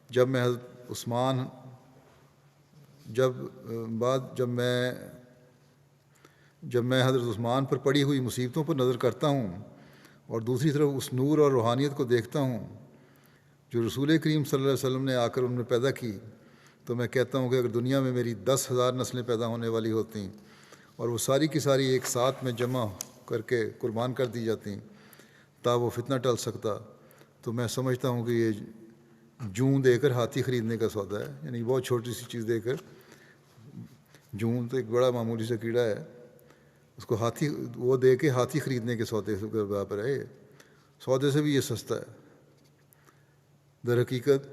جب میں حضرت عثمان پر پڑی ہوئی مصیبتوں پر نظر کرتا ہوں اور دوسری طرف اس نور اور روحانیت کو دیکھتا ہوں جو رسول کریم صلی اللہ علیہ وسلم نے آ کر ان میں پیدا کی، تو میں کہتا ہوں کہ اگر دنیا میں میری 10,000 نسلیں پیدا ہونے والی ہوتیں اور وہ ساری کی ساری ایک ساتھ میں جمع کر کے قربان کر دی جاتیں تا وہ فتنہ ٹل سکتا، تو میں سمجھتا ہوں کہ یہ جوں دے کر ہاتھی خریدنے کا سودا ہے۔ یعنی بہت چھوٹی سی چیز دے کر، جوں تو ایک بڑا معمولی سا کیڑا ہے، اس کو وہ دے کے ہاتھی خریدنے کے سودے سے برابر ہے۔ سودے سے بھی یہ سستا ہے۔ در حقیقت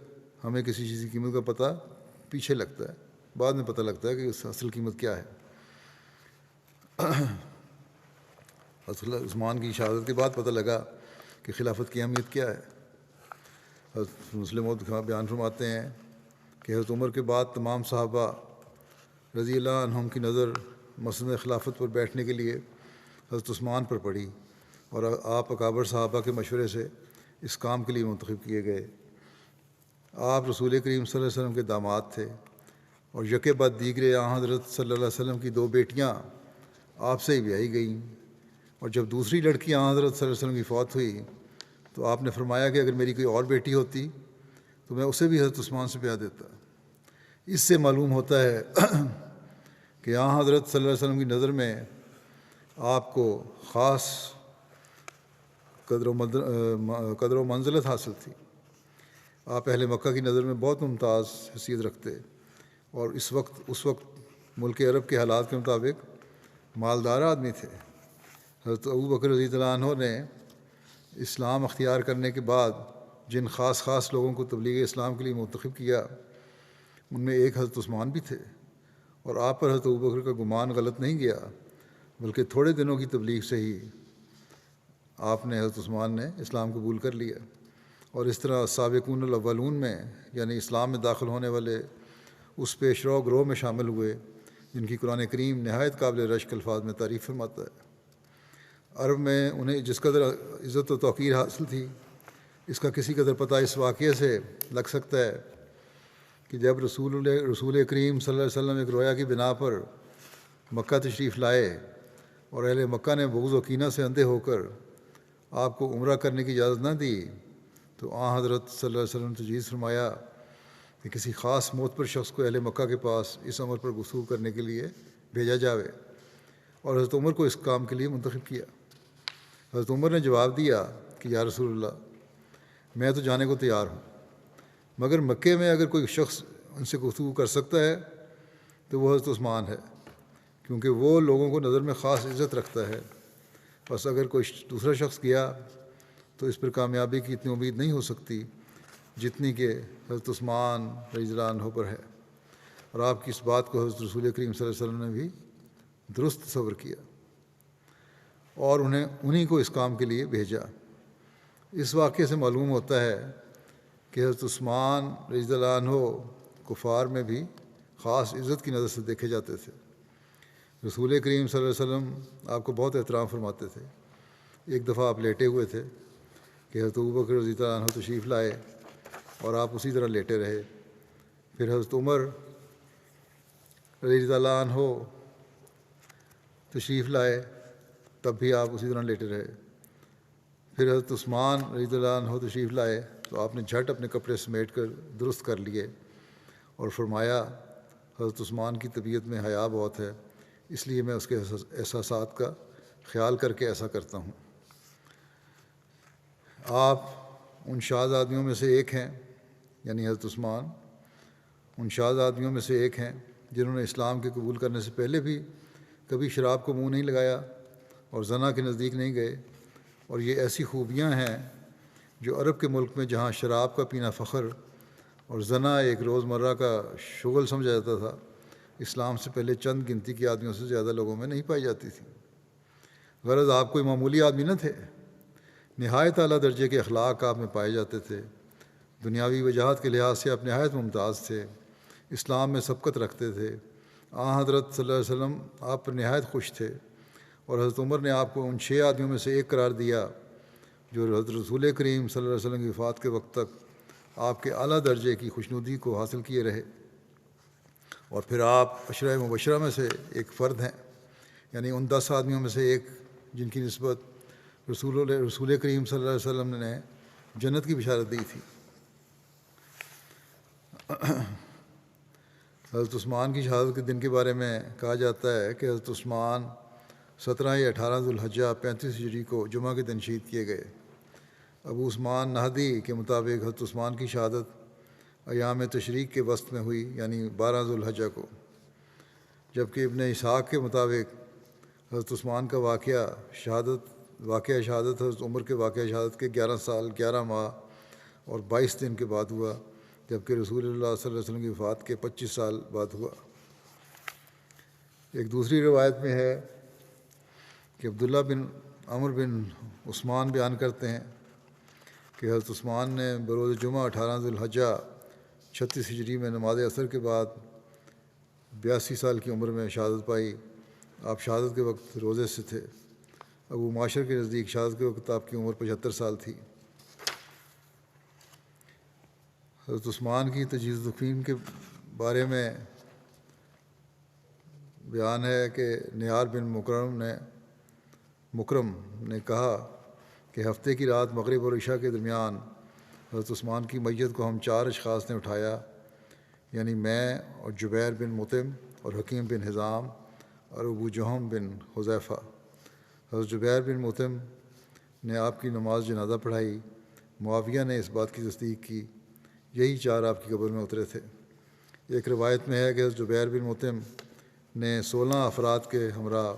ہمیں کسی چیز کی قیمت کا پتہ پیچھے لگتا ہے، بعد میں پتہ لگتا ہے کہ اس اصل قیمت کیا ہے۔ حضرت عثمان کی شہادت کے بعد پتہ لگا کہ خلافت کی اہمیت کیا ہے۔ حضرت مسلم موعود بیان فرماتے ہیں کہ حضرت عمر کے بعد تمام صحابہ رضی اللہ عنہم کی نظر مسند خلافت پر بیٹھنے کے لیے حضرت عثمان پر پڑی، اور آپ اکابر صحابہ کے مشورے سے اس کام کے لیے منتخب کیے گئے۔ آپ رسول کریم صلی اللہ علیہ وسلم کے داماد تھے، اور یکے بعد دیگرے آن حضرت صلی اللہ علیہ وسلم کی 2 بیٹیاں آپ سے ہی بیائی گئیں، اور جب دوسری لڑکی آن حضرت صلی اللہ علیہ وسلم کی فوت ہوئی تو آپ نے فرمایا کہ اگر میری کوئی اور بیٹی ہوتی تو میں اسے بھی حضرت عثمان سے بیاہ دیتا۔ اس سے معلوم ہوتا ہے کہ آن حضرت صلی اللہ علیہ وسلم کی نظر میں آپ کو خاص قدر و منزلت حاصل تھی۔ آپ اہل مکہ کی نظر میں بہت ممتاز حیثیت رکھتے، اور اس وقت ملک عرب کے حالات کے مطابق مالدار آدمی تھے۔ حضرت ابو بکر رضی اللہ عنہ نے اسلام اختیار کرنے کے بعد جن خاص لوگوں کو تبلیغ اسلام کے لیے منتخب کیا ان میں ایک حضرت عثمان بھی تھے، اور آپ پر حضرت ابو بکر کا گمان غلط نہیں گیا، بلکہ تھوڑے دنوں کی تبلیغ سے ہی آپ نے حضرت عثمان نے اسلام قبول کر لیا، اور اس طرح سابقون الاولون میں یعنی اسلام میں داخل ہونے والے اس پیش رو گروہ میں شامل ہوئے جن کی قرآن کریم نہایت قابل رشک الفاظ میں تعریف فرماتا ہے۔ عرب میں انہیں جس قدر عزت و توقیر حاصل تھی اس کا کسی قدر پتہ اس واقعے سے لگ سکتا ہے کہ جب رسول کریم صلی اللہ علیہ وسلم ایک رویا کی بنا پر مکہ تشریف لائے اور اہل مکہ نے بغض و کینہ سے اندھے ہو کر آپ کو عمرہ کرنے کی اجازت نہ دی، تو حضرت صلی اللہ علیہ وسلم تجویز فرمایا کہ کسی خاص معتبر شخص کو اہل مکہ کے پاس اس امر پر گفتگو کرنے کے لیے بھیجا جاوے، اور حضرت عمر کو اس کام کے لیے منتخب کیا۔ حضرت عمر نے جواب دیا کہ یا رسول اللہ، میں تو جانے کو تیار ہوں، مگر مکے میں اگر کوئی شخص ان سے گفتگو کر سکتا ہے تو وہ حضرت عثمان ہے، کیونکہ وہ لوگوں کو نظر میں خاص عزت رکھتا ہے، بس اگر کوئی دوسرا شخص گیا تو اس پر کامیابی کی اتنی امید نہیں ہو سکتی جتنی کہ حضرت عثمان رضی اللہ عنہ پر ہے۔ اور آپ کی اس بات کو حضرت رسول کریم صلی اللہ علیہ وسلم نے بھی درست تصور کیا اور انہیں کو اس کام کے لیے بھیجا۔ اس واقعے سے معلوم ہوتا ہے کہ حضرت عثمان رضی اللہ عنہ کفار میں بھی خاص عزت کی نظر سے دیکھے جاتے تھے۔ رسول کریم صلی اللہ علیہ وسلم آپ کو بہت احترام فرماتے تھے۔ ایک دفعہ آپ لیٹے ہوئے تھے کہ حضرت ابو بکر رضی اللہ عنہ تشریف لائے اور آپ اسی طرح لیٹے رہے، پھر حضرت عمر رضی اللہ عنہ تشریف لائے، تب بھی آپ اسی طرح لیٹے رہے، پھر حضرت عثمان رضی اللہ عنہ تشریف لائے تو آپ نے جھٹ اپنے کپڑے سمیٹ کر درست کر لیے اور فرمایا حضرت عثمان کی طبیعت میں حیا بہت ہے، اس لیے میں اس کے احساسات کا خیال کر کے ایسا کرتا ہوں۔ آپ ان شاذ آدمیوں میں سے ایک ہیں، یعنی حضرت عثمان ان شاذ آدمیوں میں سے ایک ہیں جنہوں نے اسلام کے قبول کرنے سے پہلے بھی کبھی شراب کو منہ نہیں لگایا اور زنا کے نزدیک نہیں گئے، اور یہ ایسی خوبیاں ہیں جو عرب کے ملک میں جہاں شراب کا پینا فخر اور زنا ایک روزمرہ کا شغل سمجھا جاتا تھا، اسلام سے پہلے چند گنتی کے آدمیوں سے زیادہ لوگوں میں نہیں پائی جاتی تھی۔ غرض آپ کوئی معمولی آدمی نہ تھے، نہایت اعلیٰ درجے کے اخلاق آپ میں پائے جاتے تھے، دنیاوی وجاہت کے لحاظ سے آپ نہایت ممتاز تھے، اسلام میں سبقت رکھتے تھے، حضرت صلی اللہ علیہ وسلم آپ پر نہایت خوش تھے، اور حضرت عمر نے آپ کو ان 6 آدمیوں میں سے ایک قرار دیا جو حضرت رسول کریم صلی اللہ علیہ وسلم کی وفات کے وقت تک آپ کے اعلیٰ درجے کی خوشنودی کو حاصل کیے رہے، اور پھر آپ عشرہ مبشرہ میں سے ایک فرد ہیں، یعنی ان 10 آدمیوں میں سے ایک جن کی نسبت رسول کریم صلی اللہ علیہ وسلم نے جنت کی بشارت دی تھی۔ حضرت عثمان کی شہادت کے دن کے بارے میں کہا جاتا ہے کہ حضرت عثمان 17 یا 18 ذوالحجہ 35 ہجری کو جمعہ کے دن شہید کیے گئے۔ ابو عثمان نہدی کے مطابق حضرت عثمان کی شہادت ایام تشریق کے وسط میں ہوئی، یعنی 12 ذوالحجہ کو، جبکہ ابن اسحاق کے مطابق حضرت عثمان کا واقعہ شہادت حضرت عمر کے واقعہ شہادت کے 11 سال 11 ماہ اور 22 دن کے بعد ہوا، جبکہ رسول اللہ صلی اللہ علیہ وسلم کی وفات کے 25 سال بعد ہوا۔ ایک دوسری روایت میں ہے کہ عبداللہ بن عمر بن عثمان بیان کرتے ہیں کہ حضرت عثمان نے بروز جمعہ 18 ذوالحجہ 36 ہجری میں نماز عصر کے بعد 82 سال کی عمر میں شہادت پائی۔ آپ شہادت کے وقت روزے سے تھے۔ ابو معاشر کے نزدیک شہادت کے وقت آپ کی عمر 75 سال تھی۔ حضرت عثمان کی تجہیز تکفین کے بارے میں بیان ہے کہ نیار بن مکرم نے کہا کہ ہفتے کی رات مغرب اور عشاء کے درمیان حضرت عثمان کی میت کو ہم 4 اشخاص نے اٹھایا، یعنی میں اور جبیر بن مطعم اور حکیم بن حزام اور ابو جہم بن حذیفہ۔ حضرت جبیر بن مطعم نے آپ کی نماز جنازہ پڑھائی، معاویہ نے اس بات کی تصدیق کی، یہی 4 آپ کی قبر میں اترے تھے۔ ایک روایت میں ہے کہ حضرت جبیر بن مطعم نے 16 افراد کے ہمراہ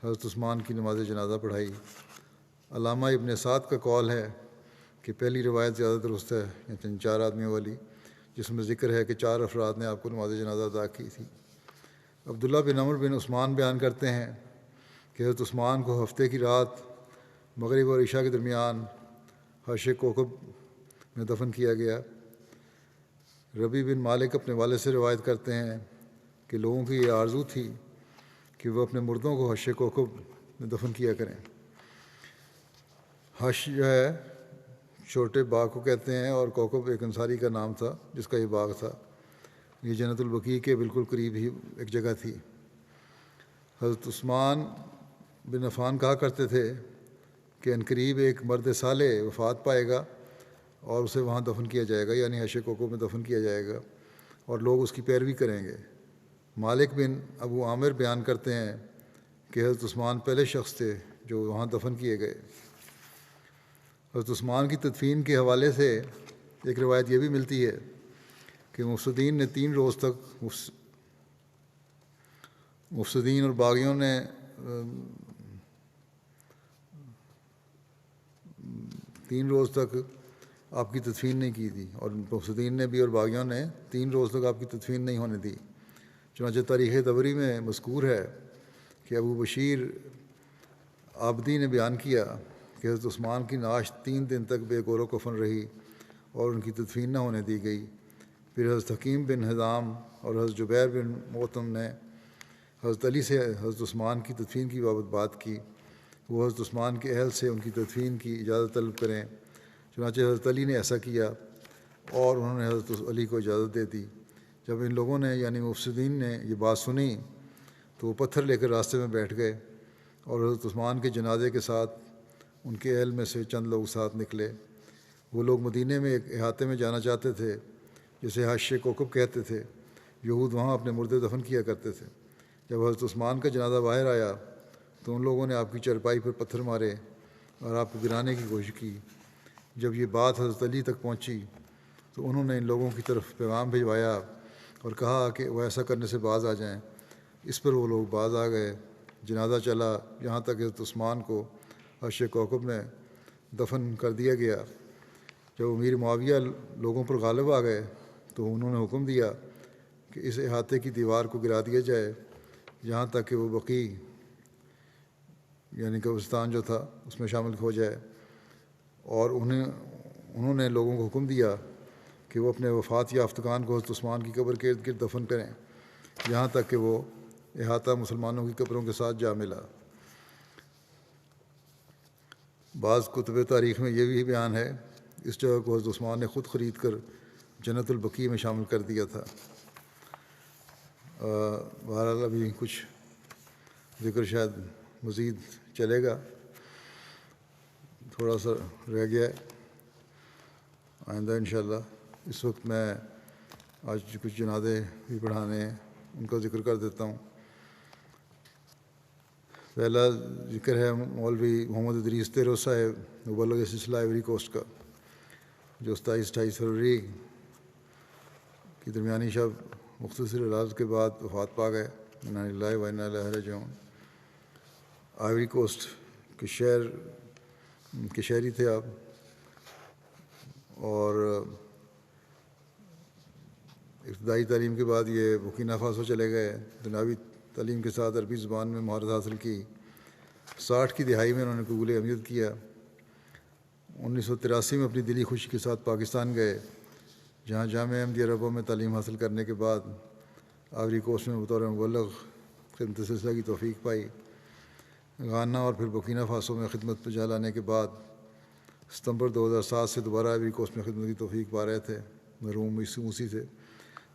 حضرت عثمان کی نماز جنازہ پڑھائی۔ علامہ ابن سعد کا قول ہے کہ پہلی روایت زیادہ درست ہے، یعنی 4 آدمیوں والی، جس میں ذکر ہے کہ 4 افراد نے آپ کو نماز جنازہ ادا کی تھی۔ عبداللہ بن عمر بن عثمان بیان کرتے ہیں کہ حضرت عثمان کو ہفتے کی رات مغرب اور عشاء کے درمیان حرش کوکب میں دفن کیا گیا۔ ربی بن مالک اپنے والد سے روایت کرتے ہیں کہ لوگوں کی یہ آرزو تھی کہ وہ اپنے مردوں کو حرش کوکب میں دفن کیا کریں۔ حرش جو ہے چھوٹے باغ کو کہتے ہیں، اور کوکب ایک انصاری کا نام تھا جس کا یہ باغ تھا۔ یہ جنت البقیع کے بالکل قریب ہی ایک جگہ تھی۔ حضرت عثمان بن عفان کہا کرتے تھے کہ عنقریب ایک مرد صالح وفات پائے گا اور اسے وہاں دفن کیا جائے گا، یعنی حرش کوکب میں دفن کیا جائے گا، اور لوگ اس کی پیروی کریں گے۔ مالک بن ابو عامر بیان کرتے ہیں کہ حضرت عثمان پہلے شخص تھے جو وہاں دفن کیے گئے۔ حضرت عثمان کی تدفین کے حوالے سے ایک روایت یہ بھی ملتی ہے کہ مفسدین نے 3 روز تک مفسدین اور باغیوں نے 3 روز تک آپ کی تدفین نہیں کی تھی، اور مفسدین نے بھی اور باغیوں نے 3 روز تک آپ کی تدفین نہیں ہونے دی۔ چنانچہ تاریخ طبری میں مذکور ہے کہ ابو بشیر عابدی نے بیان کیا کہ حضرت عثمان کی نعش 3 دن تک بے گور و کفن رہی اور ان کی تدفین نہ ہونے دی گئی۔ پھر حضرت حکیم بن حزام اور حضرت جبیر بن معتم نے حضرت علی سے حضرت عثمان کی تدفین کی بابت بات کی، وہ حضرت عثمان کے اہل سے ان کی تدفین کی اجازت طلب کریں۔ چنانچہ حضرت علی نے ایسا کیا اور انہوں نے حضرت علی کو اجازت دے دی۔ جب ان لوگوں نے یعنی مفسدین نے یہ بات سنی تو وہ پتھر لے کر راستے میں بیٹھ گئے، اور حضرت عثمان کے جنازے کے ساتھ ان کے اہل میں سے چند لوگ ساتھ نکلے۔ وہ لوگ مدینے میں ایک احاطے میں جانا چاہتے تھے جسے حرش کوکب کہتے تھے۔ یہود وہاں اپنے مردے دفن کیا کرتے تھے۔ جب حضرت عثمان کا جنازہ باہر آیا تو ان لوگوں نے آپ کی چرپائی پر پتھر مارے اور آپ کو گرانے کی کوشش کی۔ جب یہ بات حضرت علی تک پہنچی تو انہوں نے ان لوگوں کی طرف پیغام بھجوایا اور کہا کہ وہ ایسا کرنے سے باز آ جائیں۔ اس پر وہ لوگ باز آ گئے۔ جنازہ چلا یہاں تک حضرت عثمان کو حرش کوکب میں دفن کر دیا گیا۔ جب امیر معاویہ لوگوں پر غالب آ گئے تو انہوں نے حکم دیا کہ اس احاطے کی دیوار کو گرا دیا جائے یہاں تک کہ وہ بقیع یعنی قبرستان جو تھا اس میں شامل ہو جائے، اور انہوں نے لوگوں کو حکم دیا کہ وہ اپنے وفات یافتگان کو حضرت عثمان کی قبر کے ارد گرد دفن کریں یہاں تک کہ وہ احاطہ مسلمانوں کی قبروں کے ساتھ جا ملا۔ بعض کتب تاریخ میں یہ بھی بیان ہے اس جگہ کو حضرت عثمان نے خود خرید کر جنت البقیع میں شامل کر دیا تھا۔ بہرحال ابھی کچھ ذکر شاید مزید چلے گا، تھوڑا سا رہ گیا ہے، آئندہ انشاءاللہ۔ اس وقت میں آج کچھ جنازے بھی پڑھانے ہیں ان کا ذکر کر دیتا ہوں۔ پہلا ذکر ہے مولوی محمد ادریس تیرو صاحب مبلغ سلسلہ ایوری کوسٹ کا، جو 27-28 فروری کی درمیانی شب مختصر علاج کے بعد وفات پا گئے۔ انا للہ و انا الیہ راجعون۔ آئیوری کوسٹ کے شہری تھے آپ، اور ابتدائی تعلیم کے بعد یہ برکینا فاسو چلے گئے۔ دنیاوی تعلیم کے ساتھ عربی زبان میں مہارت حاصل کی۔ 60 کی دہائی میں انہوں نے قبول امیت کیا۔ 1983 میں اپنی دلی خوشی کے ساتھ پاکستان گئے، جہاں جامعہ احمدیہ ربوہ میں تعلیم حاصل کرنے کے بعد آئیوری کوسٹ میں بطور مبلغ خدمت سلسلہ کی توفیق پائی۔ گھانا اور پھر برکینا فاسو میں خدمت پہ جا لانے کے بعد ستمبر 2007 سے دوبارہ آئیوری کوسٹ میں خدمت کی توفیق پا رہے تھے۔ مرحوم موسی تھے۔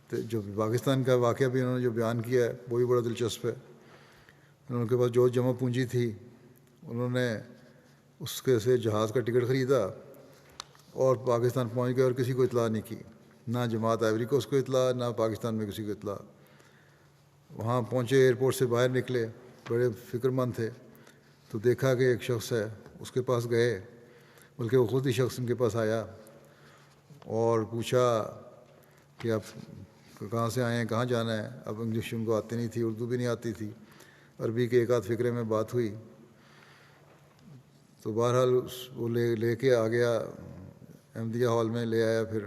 تو جو پاکستان کا واقعہ بھی انہوں نے جو بیان کیا ہے وہ بھی بڑا دلچسپ ہے۔ ان کے پاس جو جمع پونجی تھی انہوں نے اس کے سے جہاز کا ٹکٹ خریدا اور پاکستان پہنچ گئے اور کسی کو اطلاع نہیں کی، نہ جماعت آئیوری کوسٹ کو اطلاع، نہ پاکستان میں کسی کو اطلاع۔ وہاں پہنچے، ایئرپورٹ سے باہر نکلے، بڑے فکر مند تھے، تو دیکھا کہ ایک شخص ہے، اس کے پاس گئے، بلکہ وہ خود ہی شخص ان کے پاس آیا اور پوچھا کہ آپ کہاں سے آئے ہیں، کہاں جانا ہے۔ اب انگلش ان کو آتی نہیں تھی، اردو بھی نہیں آتی تھی، عربی کے ایک آدھ فقرے میں بات ہوئی، تو بہرحال وہ لے کے آ گیا احمدیہ ہال میں، لے آیا پھر.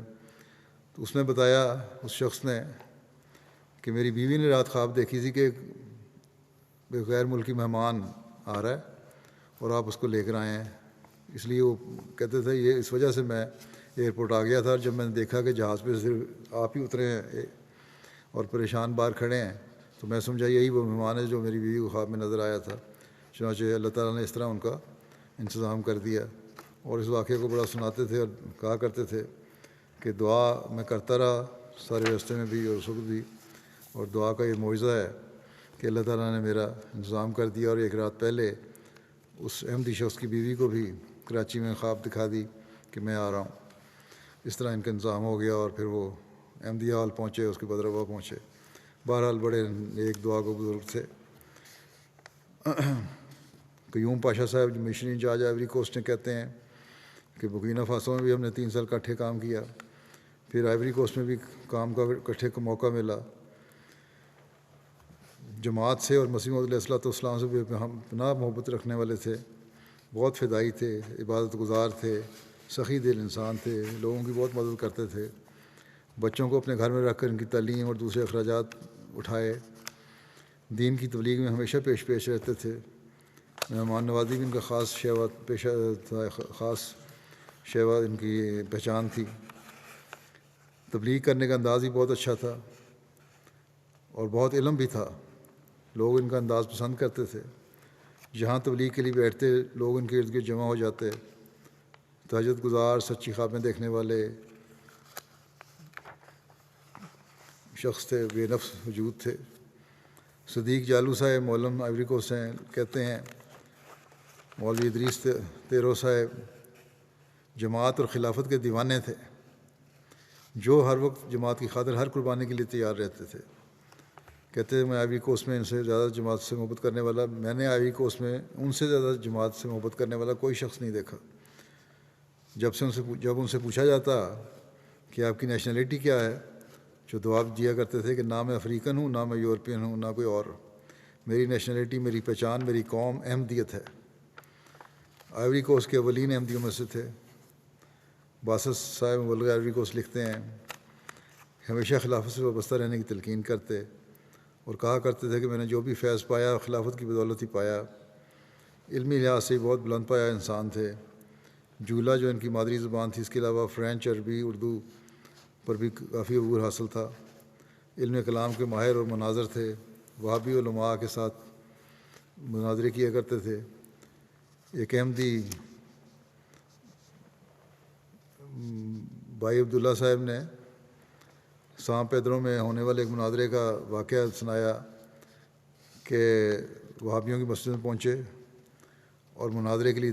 تو اس نے بتایا، اس شخص نے، کہ میری بیوی نے رات خواب دیکھی تھی کہ ایک غیر ملکی مہمان آ رہا ہے اور آپ اس کو لے کر آئے ہیں. اس لیے وہ کہتے تھے یہ اس وجہ سے میں ایئرپورٹ آ گیا تھا، اور جب میں نے دیکھا کہ جہاز پہ صرف آپ ہی اترے ہیں اور پریشان باہر کھڑے ہیں، تو میں سمجھا یہی وہ مہمان ہے جو میری بیوی کو خواب میں نظر آیا تھا. چنانچہ اللہ تعالیٰ نے اس طرح ان کا انتظام کر دیا. اور اس واقعے کو بڑا سناتے تھے اور کہا کرتے تھے کہ دعا میں کرتا رہا سارے راستے میں بھی اور اس وقت بھی، اور دعا کا یہ معجزہ ہے کہ اللہ تعالیٰ نے میرا انتظام کر دیا. اور ایک رات پہلے اس احمدی شخص کی بیوی کو بھی کراچی میں خواب دکھا دی کہ میں آ رہا ہوں. اس طرح ان کا انتظام ہو گیا اور پھر وہ احمدیہ ہال پہنچے، اس کے بدربہ پہنچے. بہرحال بڑے ایک دعا کو بزرگ تھے. قیوم پاشا صاحب جو مشنری انچارج آئیوری کوسٹ نے کہتے ہیں کہ بورکینا فاسو میں بھی ہم نے 3 سال اکٹھے کام کیا، پھر آئیوری کوسٹ میں بھی کام کا اکٹھے کا موقع ملا. جماعت سے اور مسیح موعود علیہ السلام سے بھی ہم پناہ محبت رکھنے والے تھے، بہت فدائی تھے، عبادت گزار تھے، سخی دل انسان تھے، لوگوں کی بہت مدد کرتے تھے. بچوں کو اپنے گھر میں رکھ کر ان کی تعلیم اور دوسرے اخراجات اٹھائے. دین کی تبلیغ میں ہمیشہ پیش رہتے تھے. مہمان نوازی بھی ان کا خاص شیوا پیشہ تھا، خاص شیوا ان کی پہچان تھی. تبلیغ کرنے کا انداز بھی بہت اچھا تھا اور بہت علم بھی تھا. لوگ ان کا انداز پسند کرتے تھے. جہاں تبلیغ کے لیے بیٹھتے لوگ ان کے ارد گرد جمع ہو جاتے. تہجد گزار، سچی خوابیں دیکھنے والے شخص تھے، بے نفس وجود تھے. صدیق جالو صاحب مولم آئیوری کوسٹ ہیں، کہتے ہیں مولوی ادریس تیرو صاحب جماعت اور خلافت کے دیوانے تھے، جو ہر وقت جماعت کی خاطر ہر قربانی کے لیے تیار رہتے تھے. کہتے ہیں میں آئیوری کوسٹ میں ان سے زیادہ جماعت سے محبت کرنے والا، میں نے آئیوری کوسٹ میں ان سے زیادہ جماعت سے محبت کرنے والا کوئی شخص نہیں دیکھا. جب ان سے پوچھا جاتا کہ آپ کی نیشنلٹی کیا ہے، جو جواب دیا کرتے تھے کہ نہ میں افریقن ہوں، نہ میں یورپین ہوں، نہ کوئی اور. میری نیشنلٹی، میری پہچان، میری قوم احمدیت ہے. آئیوری کوسٹ کے اولین احمدیوں میں سے تھے. باسط صاحب مبلغ آئیوری کوسٹ لکھتے ہیں ہمیشہ خلافت سے وابستہ رہنے کی تلقین کرتے اور کہا کرتے تھے کہ میں نے جو بھی فیض پایا خلافت کی بدولت ہی پایا. علمی لحاظ سے بہت بلند پایا انسان تھے. جولا جو ان کی مادری زبان تھی، اس کے علاوہ فرینچ، عربی، اردو پر بھی کافی عبور حاصل تھا. علم کلام کے ماہر اور مناظر تھے. وہابی علماء کے ساتھ مناظرے کیا کرتے تھے. ایک احمدی بھائی عبداللہ صاحب نے سان پیدرو میں ہونے والے ایک مناظرے کا واقعہ سنایا کہ وہابیوں کی مسجد میں پہنچے اور مناظرے کے لیے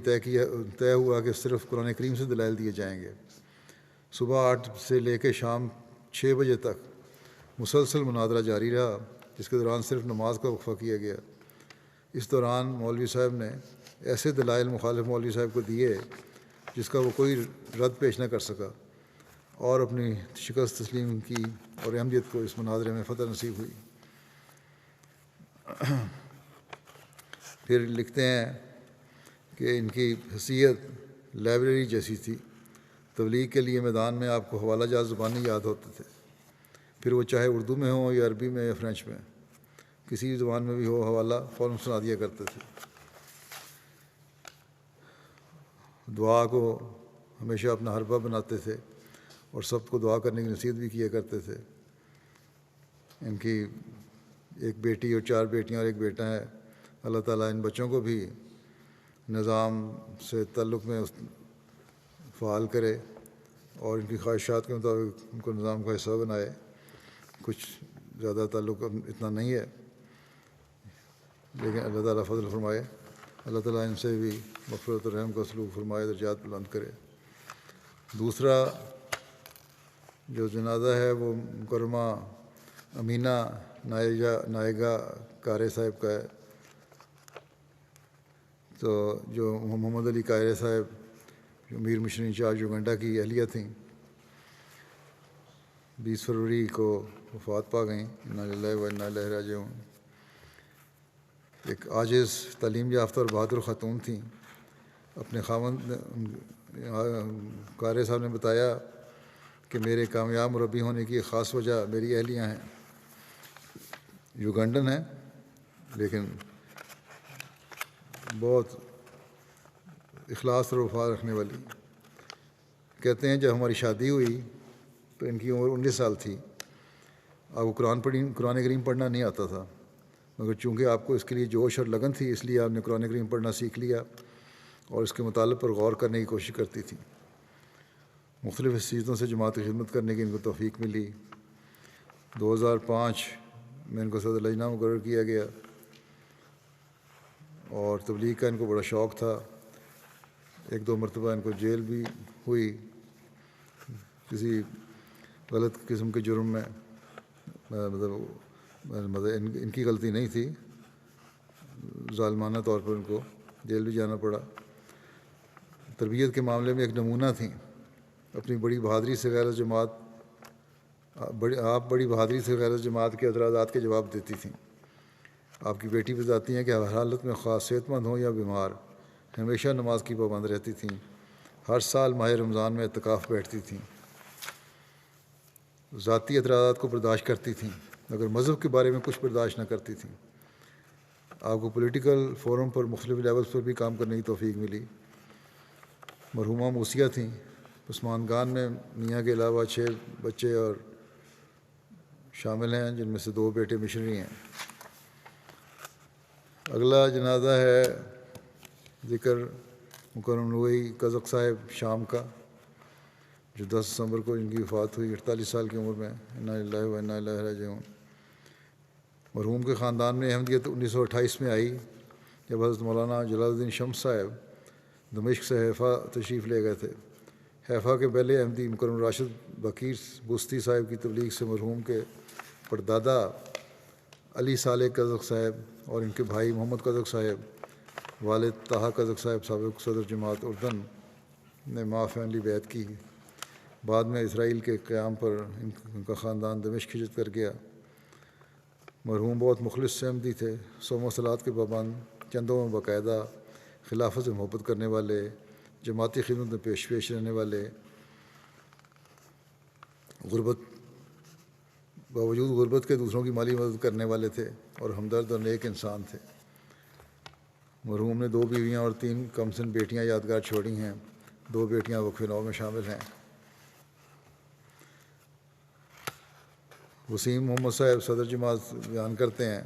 طے ہوا کہ صرف قرآن کریم سے دلائل دیے جائیں گے. صبح 8 سے لے کے شام 6 بجے تک مسلسل مناظرہ جاری رہا، جس کے دوران صرف نماز کا وقفہ کیا گیا. اس دوران مولوی صاحب نے ایسے دلائل مخالف مولوی صاحب کو دیے جس کا وہ کوئی رد پیش نہ کر سکا، اور اپنی شکست تسلیم کی اور احمدیت کو اس مناظرے میں فتح نصیب ہوئی. پھر لکھتے ہیں کہ ان کی حیثیت لائبریری جیسی تھی. تبلیغ کے لیے میدان میں آپ کو حوالہ جات زبانی یاد ہوتے تھے، پھر وہ چاہے اردو میں ہو یا عربی میں یا فرینچ میں، کسی بھی زبان میں بھی ہو، حوالہ فوراً سنا دیا کرتے تھے. دعا کو ہمیشہ اپنا حربہ بناتے تھے اور سب کو دعا کرنے کی نصیحت بھی کیا کرتے تھے. ان کی ایک بیٹی اور 4 بیٹیاں اور ایک بیٹا ہے. اللہ تعالیٰ ان بچوں کو بھی نظام سے تعلق میں فعال کرے اور ان کی خواہشات کے مطابق ان کو نظام کا حصہ بنائے. کچھ زیادہ تعلق اتنا نہیں ہے، لیکن اللہ تعالیٰ فضل فرمائے. اللہ تعالیٰ ان سے بھی مغفرت و رحم کا سلوک فرمائے، درجات بلند کرے. دوسرا جو جنازہ ہے وہ مکرمہ امینہ نائگا کارے صاحب کا ہے. تو جو محمد علی کارے صاحب جو امیر مشنری انچارج یوگنڈا کی اہلیہ تھیں، 20 فروری کو وفات پا گئیں. انا للہ و انا الیہ راجعون. ایک عاجز تعلیم یافتہ اور بہادر خاتون تھیں. اپنے خاوند قاری صاحب نے بتایا کہ میرے کامیاب مربی ہونے کی ایک خاص وجہ میری اہلیہ ہیں. یوگنڈن ہیں لیکن بہت اخلاص اور وفا رکھنے والی. کہتے ہیں جب ہماری شادی ہوئی تو ان کی عمر 19 سال تھی. آپ کو قرآن کریم پڑھنا نہیں آتا تھا، مگر چونکہ آپ کو اس کے لیے جوش اور لگن تھی اس لیے آپ نے قرآن کریم پڑھنا سیکھ لیا اور اس کے مطالب پر غور کرنے کی کوشش کرتی تھی. مختلف حیثیتوں سے جماعت کی خدمت کرنے کی ان کو توفیق ملی. 2005 میں ان کو صدر لجنہ مقرر کیا گیا اور تبلیغ کا ان کو بڑا شوق تھا. ایک دو مرتبہ ان کو جیل بھی ہوئی کسی غلط قسم کے جرم میں. مطلب ان کی غلطی نہیں تھی، ظالمانہ طور پر ان کو جیل بھی جانا پڑا. تربیت کے معاملے میں ایک نمونہ تھیں. اپنی بڑی بہادری سے غیر جماعت بڑی بہادری سے غیر جماعت کے اعتراضات کے جواب دیتی تھیں. آپ کی بیٹی بتاتی ہیں کہ ہر حالت میں خاص صحت مند ہوں یا بیمار ہمیشہ نماز کی پابند رہتی تھیں. ہر سال ماہ رمضان میں اعتکاف بیٹھتی تھیں. ذاتی اعتراضات کو برداشت کرتی تھیں مگر مذہب کے بارے میں کچھ برداشت نہ کرتی تھیں. آپ کو پولیٹیکل فورم پر مختلف لیولز پر بھی کام کرنے کی توفیق ملی. مرحومہ موسیہ تھیں. پسماندگان میں میاں کے علاوہ 6 بچے اور شامل ہیں جن میں سے 2 بیٹے مشنری ہیں. اگلا جنازہ ہے ذکر مکرم نوئی کزک صاحب شام کا، جو 10 دسمبر کو ان کی وفات ہوئی 48 سال کی عمر میں. انا للہ و انا الیہ راجعون. مرحوم کے خاندان میں احمدیت 1928 میں آئی جب حضرت مولانا جلال الدین شمس صاحب دمشق سے حیفا تشریف لے گئے تھے. حیفا کے پہلے احمدی مکرم راشد بکیر بستی صاحب کی تبلیغ سے مرحوم کے پردادا علی صالح کزک صاحب اور ان کے بھائی محمد کزک صاحب والد طاہا کزک صاحب سابق صدر جماعت اردن نے ماں فیملی بیعت کی. بعد میں اسرائیل کے قیام پر ان کا خاندان دمشق ہجرت کر گیا. مرحوم بہت مخلص احمدی تھے، صوم و صلات کے پابند، چندوں میں باقاعدہ، خلافت سے محبت کرنے والے، جماعتی خدمت میں پیش رہنے والے، باوجود غربت کے دوسروں کی مالی مدد کرنے والے تھے اور ہمدرد اور نیک انسان تھے. مرحوم نے 2 بیویاں اور 3 کمسن بیٹیاں یادگار چھوڑی ہیں. 2 بیٹیاں وقف نو میں شامل ہیں. وسیم محمد صاحب صدر جماعت بیان کرتے ہیں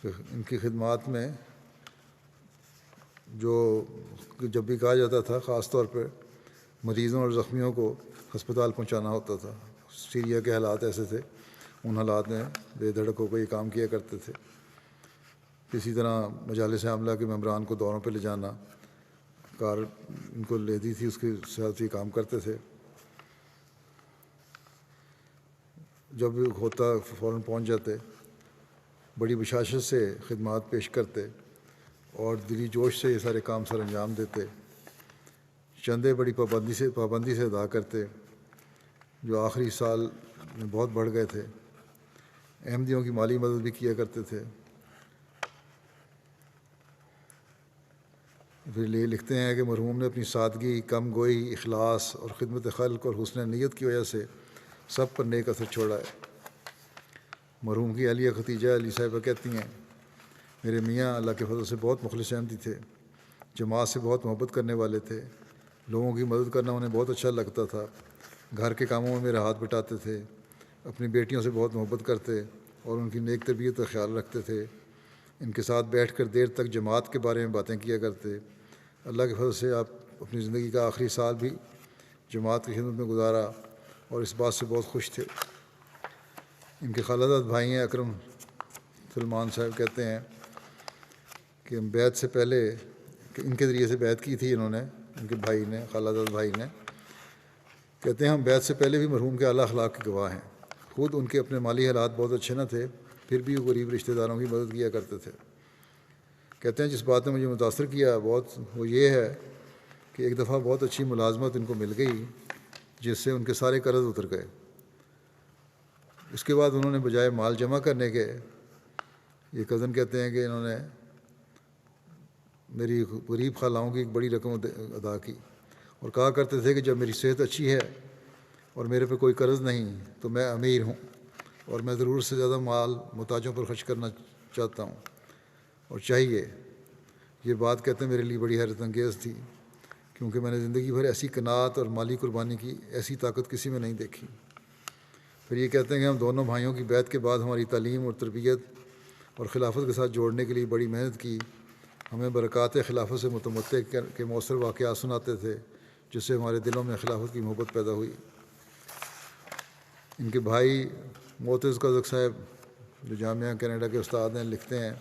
کہ ان کی خدمات میں جب بھی کہا جاتا تھا خاص طور پر مریضوں اور زخمیوں کو ہسپتال پہنچانا ہوتا تھا. سیریا کے حالات ایسے تھے، ان حالات میں بے دھڑک ہو کے یہ کام کیا کرتے تھے. اسی طرح مجالس عاملہ کے ممبران کو دوروں پہ لے جانا، کار ان کو لیتی تھی، اس کے ساتھ یہ کام کرتے تھے. جب ہوتا فوراً پہنچ جاتے، بڑی بشاشت سے خدمات پیش کرتے اور دلی جوش سے یہ سارے کام سر انجام دیتے. چندے بڑی پابندی سے ادا کرتے جو آخری سال میں بہت بڑھ گئے تھے. احمدیوں کی مالی مدد بھی کیا کرتے تھے. پھر یہ لکھتے ہیں کہ مرحوم نے اپنی سادگی، کم گوئی، اخلاص اور خدمت خلق اور حسن نیت کی وجہ سے سب پر نیک اثر چھوڑا ہے. مرحوم کی اہلیہ ختیجہ علی صاحبہ کہتی ہیں میرے میاں اللہ کے فضل سے بہت مخلص احمدی تھے، جماعت سے بہت محبت کرنے والے تھے، لوگوں کی مدد کرنا انہیں بہت اچھا لگتا تھا، گھر کے کاموں میں میرا ہاتھ بٹاتے تھے، اپنی بیٹیوں سے بہت محبت کرتے اور ان کی نیک تربیت کا خیال رکھتے تھے. ان کے ساتھ بیٹھ کر دیر تک جماعت کے بارے میں باتیں کیا کرتے. اللہ کے فضل سے آپ اپنی زندگی کا آخری سال بھی جماعت کی خدمت میں گزارا اور اس بات سے بہت خوش تھے. ان کے خالہ بھائی ہیں اکرم سلمان صاحب کہتے ہیں کہ بیعت سے پہلے کہ ان کے ذریعے سے بیعت کی تھی انہوں نے، ان کے بھائی نے، خالہ بھائی نے، کہتے ہیں ہم بیعت سے پہلے بھی مرحوم کے اعلیٰ اخلاق کے گواہ ہیں. خود ان کے اپنے مالی حالات بہت اچھے نہ تھے، پھر بھی وہ غریب رشتہ داروں کی مدد کیا کرتے تھے. کہتے ہیں جس بات نے مجھے متاثر کیا بہت وہ یہ ہے کہ ایک دفعہ بہت اچھی ملازمت ان کو مل گئی جس سے ان کے سارے قرض اتر گئے. اس کے بعد انہوں نے بجائے مال جمع کرنے کے یہ کزن کہتے ہیں کہ انہوں نے میری غریب خالہوں کی ایک بڑی رقم ادا کی اور کہا کرتے تھے کہ جب میری صحت اچھی ہے اور میرے پہ کوئی قرض نہیں تو میں امیر ہوں اور میں ضرورت سے زیادہ مال محتاجوں پر خرچ کرنا چاہتا ہوں اور چاہیے. یہ بات کہتے ہیں میرے لیے بڑی حیرت انگیز تھی کیونکہ میں نے زندگی بھر ایسی قناعت اور مالی قربانی کی ایسی طاقت کسی میں نہیں دیکھی. پھر یہ کہتے ہیں کہ ہم دونوں بھائیوں کی بیعت کے بعد ہماری تعلیم اور تربیت اور خلافت کے ساتھ جوڑنے کے لیے بڑی محنت کی. ہمیں برکات خلافت سے متمتع کے مؤثر واقعات سناتے تھے جس سے ہمارے دلوں میں خلافت کی محبت پیدا ہوئی. ان کے بھائی معتز قزق صاحب جو جامعہ کینیڈا کے استاد ہیں لکھتے ہیں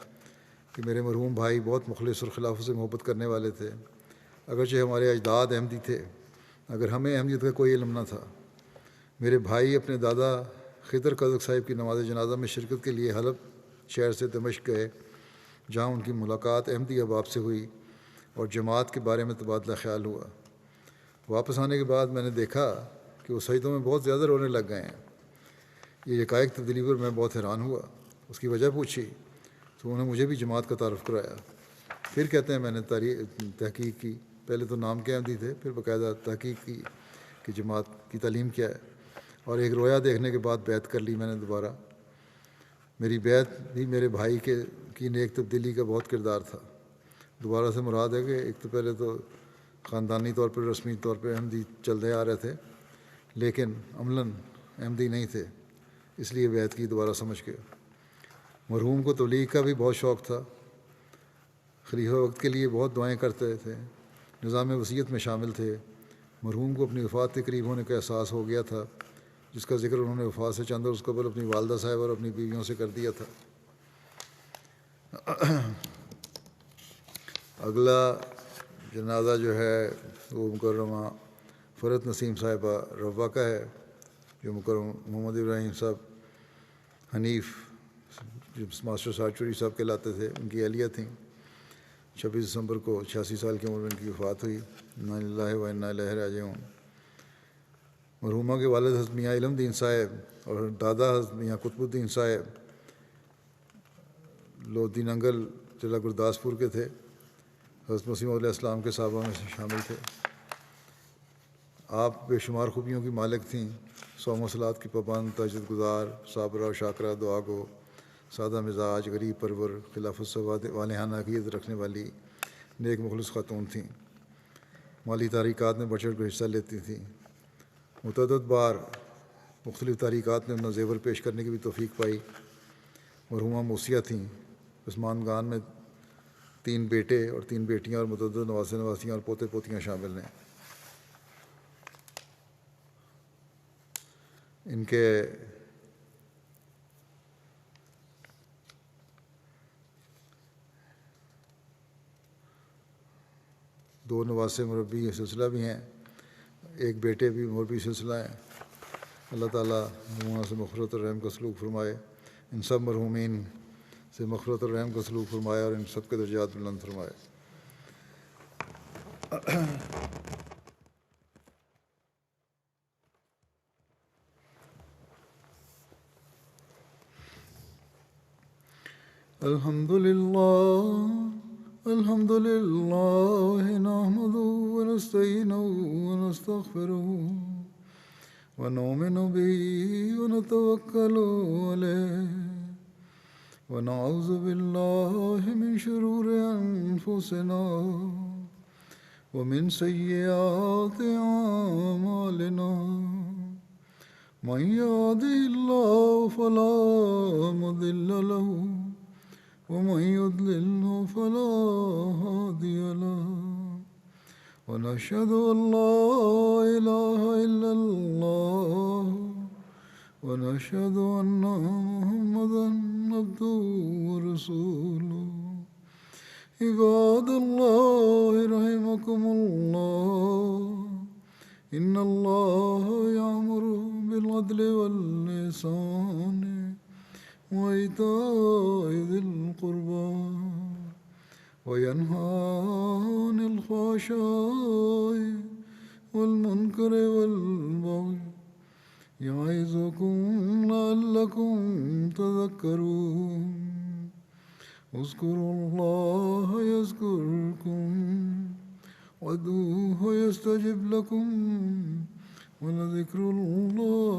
کہ میرے مرحوم بھائی بہت مخلص اور خلافت سے محبت کرنے والے تھے. اگرچہ ہمارے اجداد احمدی تھے اگر ہمیں اہمیت کا کوئی علم نہ تھا. میرے بھائی اپنے دادا خضر قزق صاحب کی نماز جنازہ میں شرکت کے لیے حلب شہر سے دمشق گئے جہاں ان کی ملاقات احمدی احباب سے ہوئی اور جماعت کے بارے میں تبادلہ خیال ہوا. واپس آنے کے بعد میں نے دیکھا کہ وہ سجدوں میں بہت زیادہ رونے لگ گئے ہیں. یہ یکائک تبدیلی پر میں بہت حیران ہوا. اس کی وجہ پوچھی تو انہوں نے مجھے بھی جماعت کا تعارف کرایا. پھر کہتے ہیں میں نے تحقیق کی. پہلے تو نام کے احمدی تھے پھر باقاعدہ تحقیق کی کہ جماعت کی تعلیم کیا ہے اور ایک رویا دیکھنے کے بعد بیعت کر لی میں نے دوبارہ. میری بیعت بھی میرے بھائی کی نیک تبدیلی کا بہت کردار تھا. دوبارہ سے مراد ہے کہ ایک تو پہلے تو خاندانی طور پر رسمی طور پہ احمدی چلتے آ رہے تھے لیکن عملاً احمدی نہیں تھے اس لیے بیعت کی دوبارہ سمجھ کے. مرحوم کو تبلیغ کا بھی بہت شوق تھا. خلیفہ وقت کے لیے بہت دعائیں کرتے تھے. نظام وصیت میں شامل تھے. مرحوم کو اپنی وفات کے قریب ہونے کا احساس ہو گیا تھا جس کا ذکر انہوں نے وفات سے چند روز قبل اپنی والدہ صاحب اور اپنی بیویوں سے کر دیا تھا. اگلا جنازہ جو ہے وہ مکرمہ فرت نسیم صاحبہ روا کا ہے جو مکرم محمد ابراہیم صاحب حنیف جو ماسٹر سارچوری صاحب کہلاتے تھے ان کی اہلیہ تھیں. 26 دسمبر کو 86 سال کی عمر میں ان کی وفات ہوئی. انا للہ و انا الیہ راجعون. مرحومہ کے والد حضرت میاں علم دین صاحب اور دادا حضرت میاں قطب الدین صاحب لودھی ننگل ضلع گرداسپور کے تھے. حضرت مسیح علیہ السلام کے صحابہ میں سے شامل تھے. آپ بے شمار خوبیوں کی مالک تھیں. صوم و صلات کی پابند، تہجد گزار، صابرہ و شاکرہ، دعا گو، سادہ مزاج، غریب پرور، خلافت سے والہانہ عقیدت رکھنے والی نیک مخلص خاتون تھیں. مالی تحریکات میں بڑھ چڑھ کر حصہ لیتی تھیں. متعدد بار مختلف تحریکات میں اپنا زیور پیش کرنے کی بھی توفیق پائی. مرحومہ موسیہ تھیں. عثمان گان میں 3 بیٹے اور 3 بیٹیاں اور متعدد نواسے نواسیاں اور پوتے پوتیاں شامل ہیں. ان کے دو نواسے مربی سلسلہ بھی ہیں. ایک بیٹے بھی مربی سلسلہ ہیں. اللہ تعالیٰ مرحومہ سے مغفرت اور رحم کا سلوک فرمائے. ان سب مرحومین سے مغفرت اور رحم کا سلوک فرمائے اور ان سب کے درجات بلند فرمائے. الحمد لله نحمده ونستعينه ونستغفره ونؤمن به ونتوكل عليه ونعوذ بالله من شرور أنفسنا ومن سيئات أعمالنا. من يهده الله فلا مضل له ومن يضلل فلا هادي له. ونشهد أن لا إله إلا الله ونشهد أن محمدا عبده ورسوله. عباد الله رحمكم الله إن الله يأمر بالعدل والإحسان وإيتاء ذي القربى وينهى عن الفحشاء والمنكر والبغي يعظكم لعلكم تذكرون. اذكروا الله يذكركم وادعوه يستجب لكم ولذكر الله